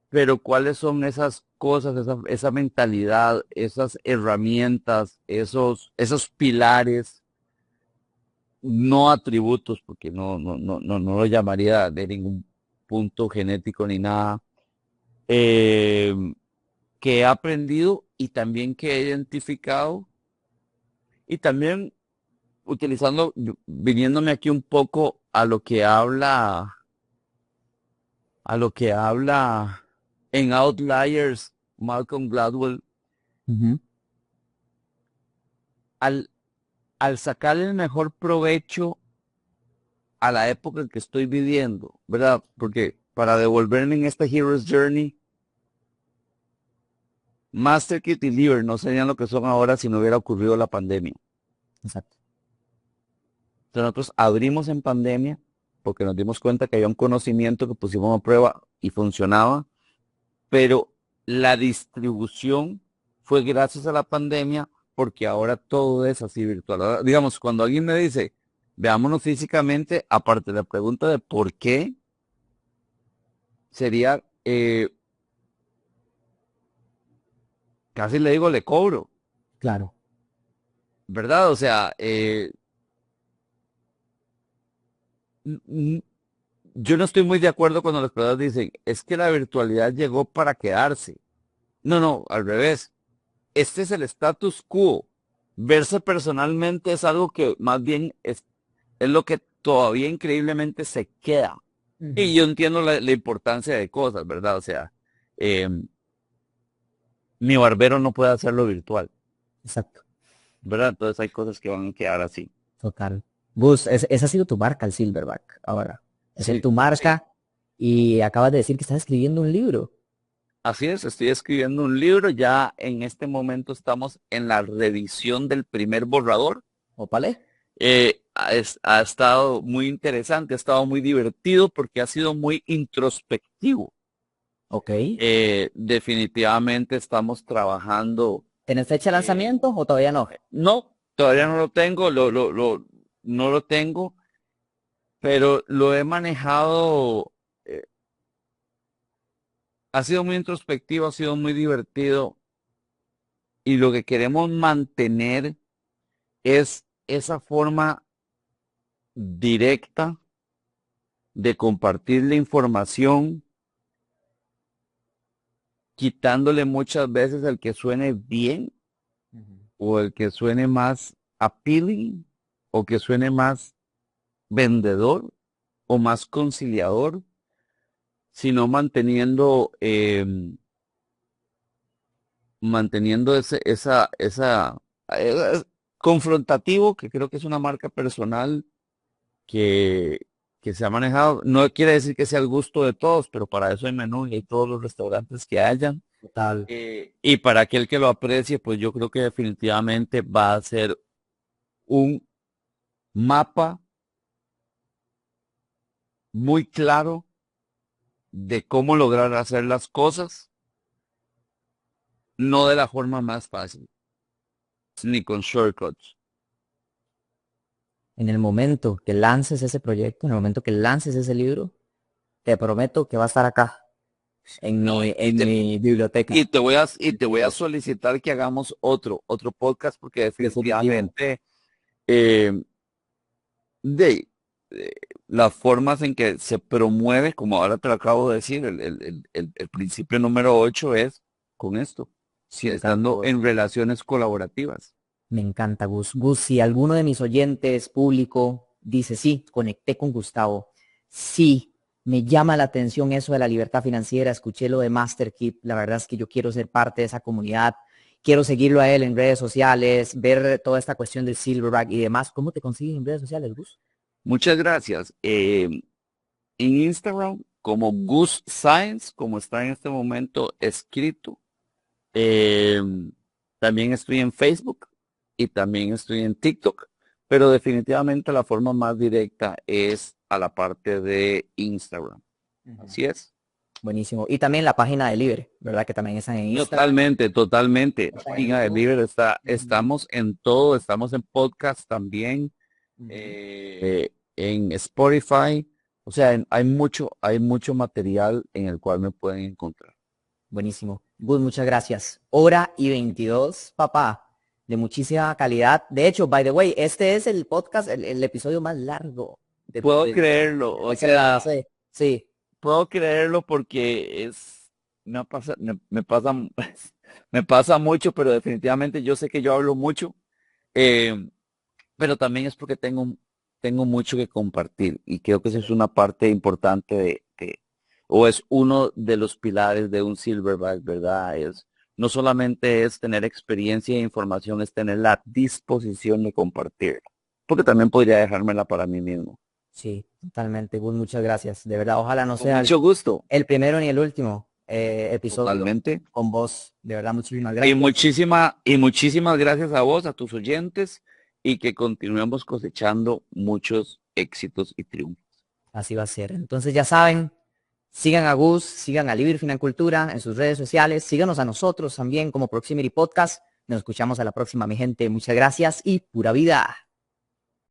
Pero ¿cuáles son esas cosas, esa mentalidad, esas herramientas, esos pilares, no atributos, porque no lo llamaría de ningún punto genético ni nada, eh, que he aprendido y también que he identificado y también viniéndome aquí un poco a lo que habla en Outliers, Malcolm Gladwell, Ujú. al, al sacarle el mejor provecho a la época en que estoy viviendo, ¿verdad? Porque para devolverme en esta Hero's Journey, MasterKit y Liver no serían lo que son ahora si no hubiera ocurrido la pandemia. Exacto. Entonces nosotros abrimos en pandemia porque nos dimos cuenta que había un conocimiento que pusimos a prueba y funcionaba, pero la distribución fue gracias a la pandemia porque ahora todo es así virtual. Ahora, digamos, cuando alguien me dice, veámonos físicamente, aparte de la pregunta de por qué, sería, casi le digo, le cobro, Claro. ¿verdad? O sea, n- n- yo no estoy muy de acuerdo cuando las personas dicen, es que la virtualidad llegó para quedarse. No, no, al revés. Este es el status quo. Verse personalmente es algo que más bien es lo que todavía increíblemente se queda. Y Ujú. yo entiendo la importancia de cosas, ¿verdad? O sea, eh, mi barbero no puede hacerlo virtual, Exacto. ¿verdad? Entonces hay cosas que van a quedar así. Total. Gus, esa ha sido tu marca, el Silverback, ahora. Esa es Sí, tu marca y acabas de decir que estás escribiendo un libro. así es, estoy escribiendo un libro, ya en este momento estamos en la revisión del primer borrador. ¿Opale? ha estado muy interesante, ha estado muy divertido porque ha sido muy introspectivo. Ok. Definitivamente estamos trabajando. ¿Tenés fecha de lanzamiento o todavía no? No, todavía no lo tengo, no lo tengo, pero lo he manejado. Ha sido muy introspectivo, ha sido muy divertido y lo que queremos mantener es esa forma directa de compartir la información, quitándole muchas veces el que suene bien o el que suene más appealing o que suene más vendedor o más conciliador, sino manteniendo eh, confrontativo, que creo que es una marca personal que, que se ha manejado. No quiere decir que sea el gusto de todos, pero para eso hay menú y hay todos los restaurantes que hayan. Total. Y para aquel que lo aprecie, pues yo creo que definitivamente va a ser un mapa muy claro de cómo lograr hacer las cosas, no de la forma más fácil, ni con shortcuts. En el momento que lances ese proyecto, en el momento que lances ese libro, te prometo que va a estar acá, en No, en mi biblioteca. y te voy a solicitar que hagamos otro podcast porque Definitivo. definitivamente eh, de eh, las formas en que se promueve, como ahora te lo acabo de decir, el principio número 8 es con esto, si Me encanta, estando Gus. en relaciones colaborativas. Me encanta, Gus. Gus, si alguno de mis oyentes, público, dice, sí, conecté con Gustavo, sí, me llama la atención eso de la libertad financiera, escuché lo de MasterKeep, la verdad es que yo quiero ser parte de esa comunidad, quiero seguirlo a él en redes sociales, ver toda esta cuestión del Silverback y demás. ¿Cómo te consiguen en redes sociales, Gus? Muchas gracias. En Instagram, como Gus Science, como está en este momento escrito. Eh, También estoy en Facebook y también estoy en TikTok, pero definitivamente la forma más directa es a la parte de Instagram. Así es. Buenísimo. Y también la página de Libre, ¿verdad? Que también están en Instagram. Totalmente, totalmente. Están en Página de YouTube. Libre Ujú. estamos en todo, estamos en podcast también, Ujú. en Spotify. O sea, hay mucho material en el cual me pueden encontrar. Buenísimo. Gus, muchas gracias. Hora y 22, papá, de muchísima calidad. De hecho, by the way, este es el podcast, el episodio más largo Puedo creerlo, o sea, sí, sí, puedo creerlo porque me pasa, me pasa mucho, pero definitivamente yo sé que yo hablo mucho, eh, pero también es porque tengo mucho que compartir y creo que eso es una parte importante o es uno de los pilares de un silverback, ¿verdad? No solamente es tener experiencia e información, es tener la disposición de compartir, porque también podría dejármela para mí mismo. sí, totalmente. Gus, muchas gracias. De verdad, ojalá no Con sea mucho gusto, el primero ni el último episodio totalmente. con vos. De verdad, muchísimas Y gracias. muchísimas gracias a vos, a tus oyentes, y que continuemos cosechando muchos éxitos y triunfos. Así va a ser. Entonces ya saben, sigan a Gus, sigan a Libre Financultura en sus redes sociales, síganos a nosotros también como Proximity Podcast. Nos escuchamos a la próxima, mi gente. Muchas gracias y pura vida.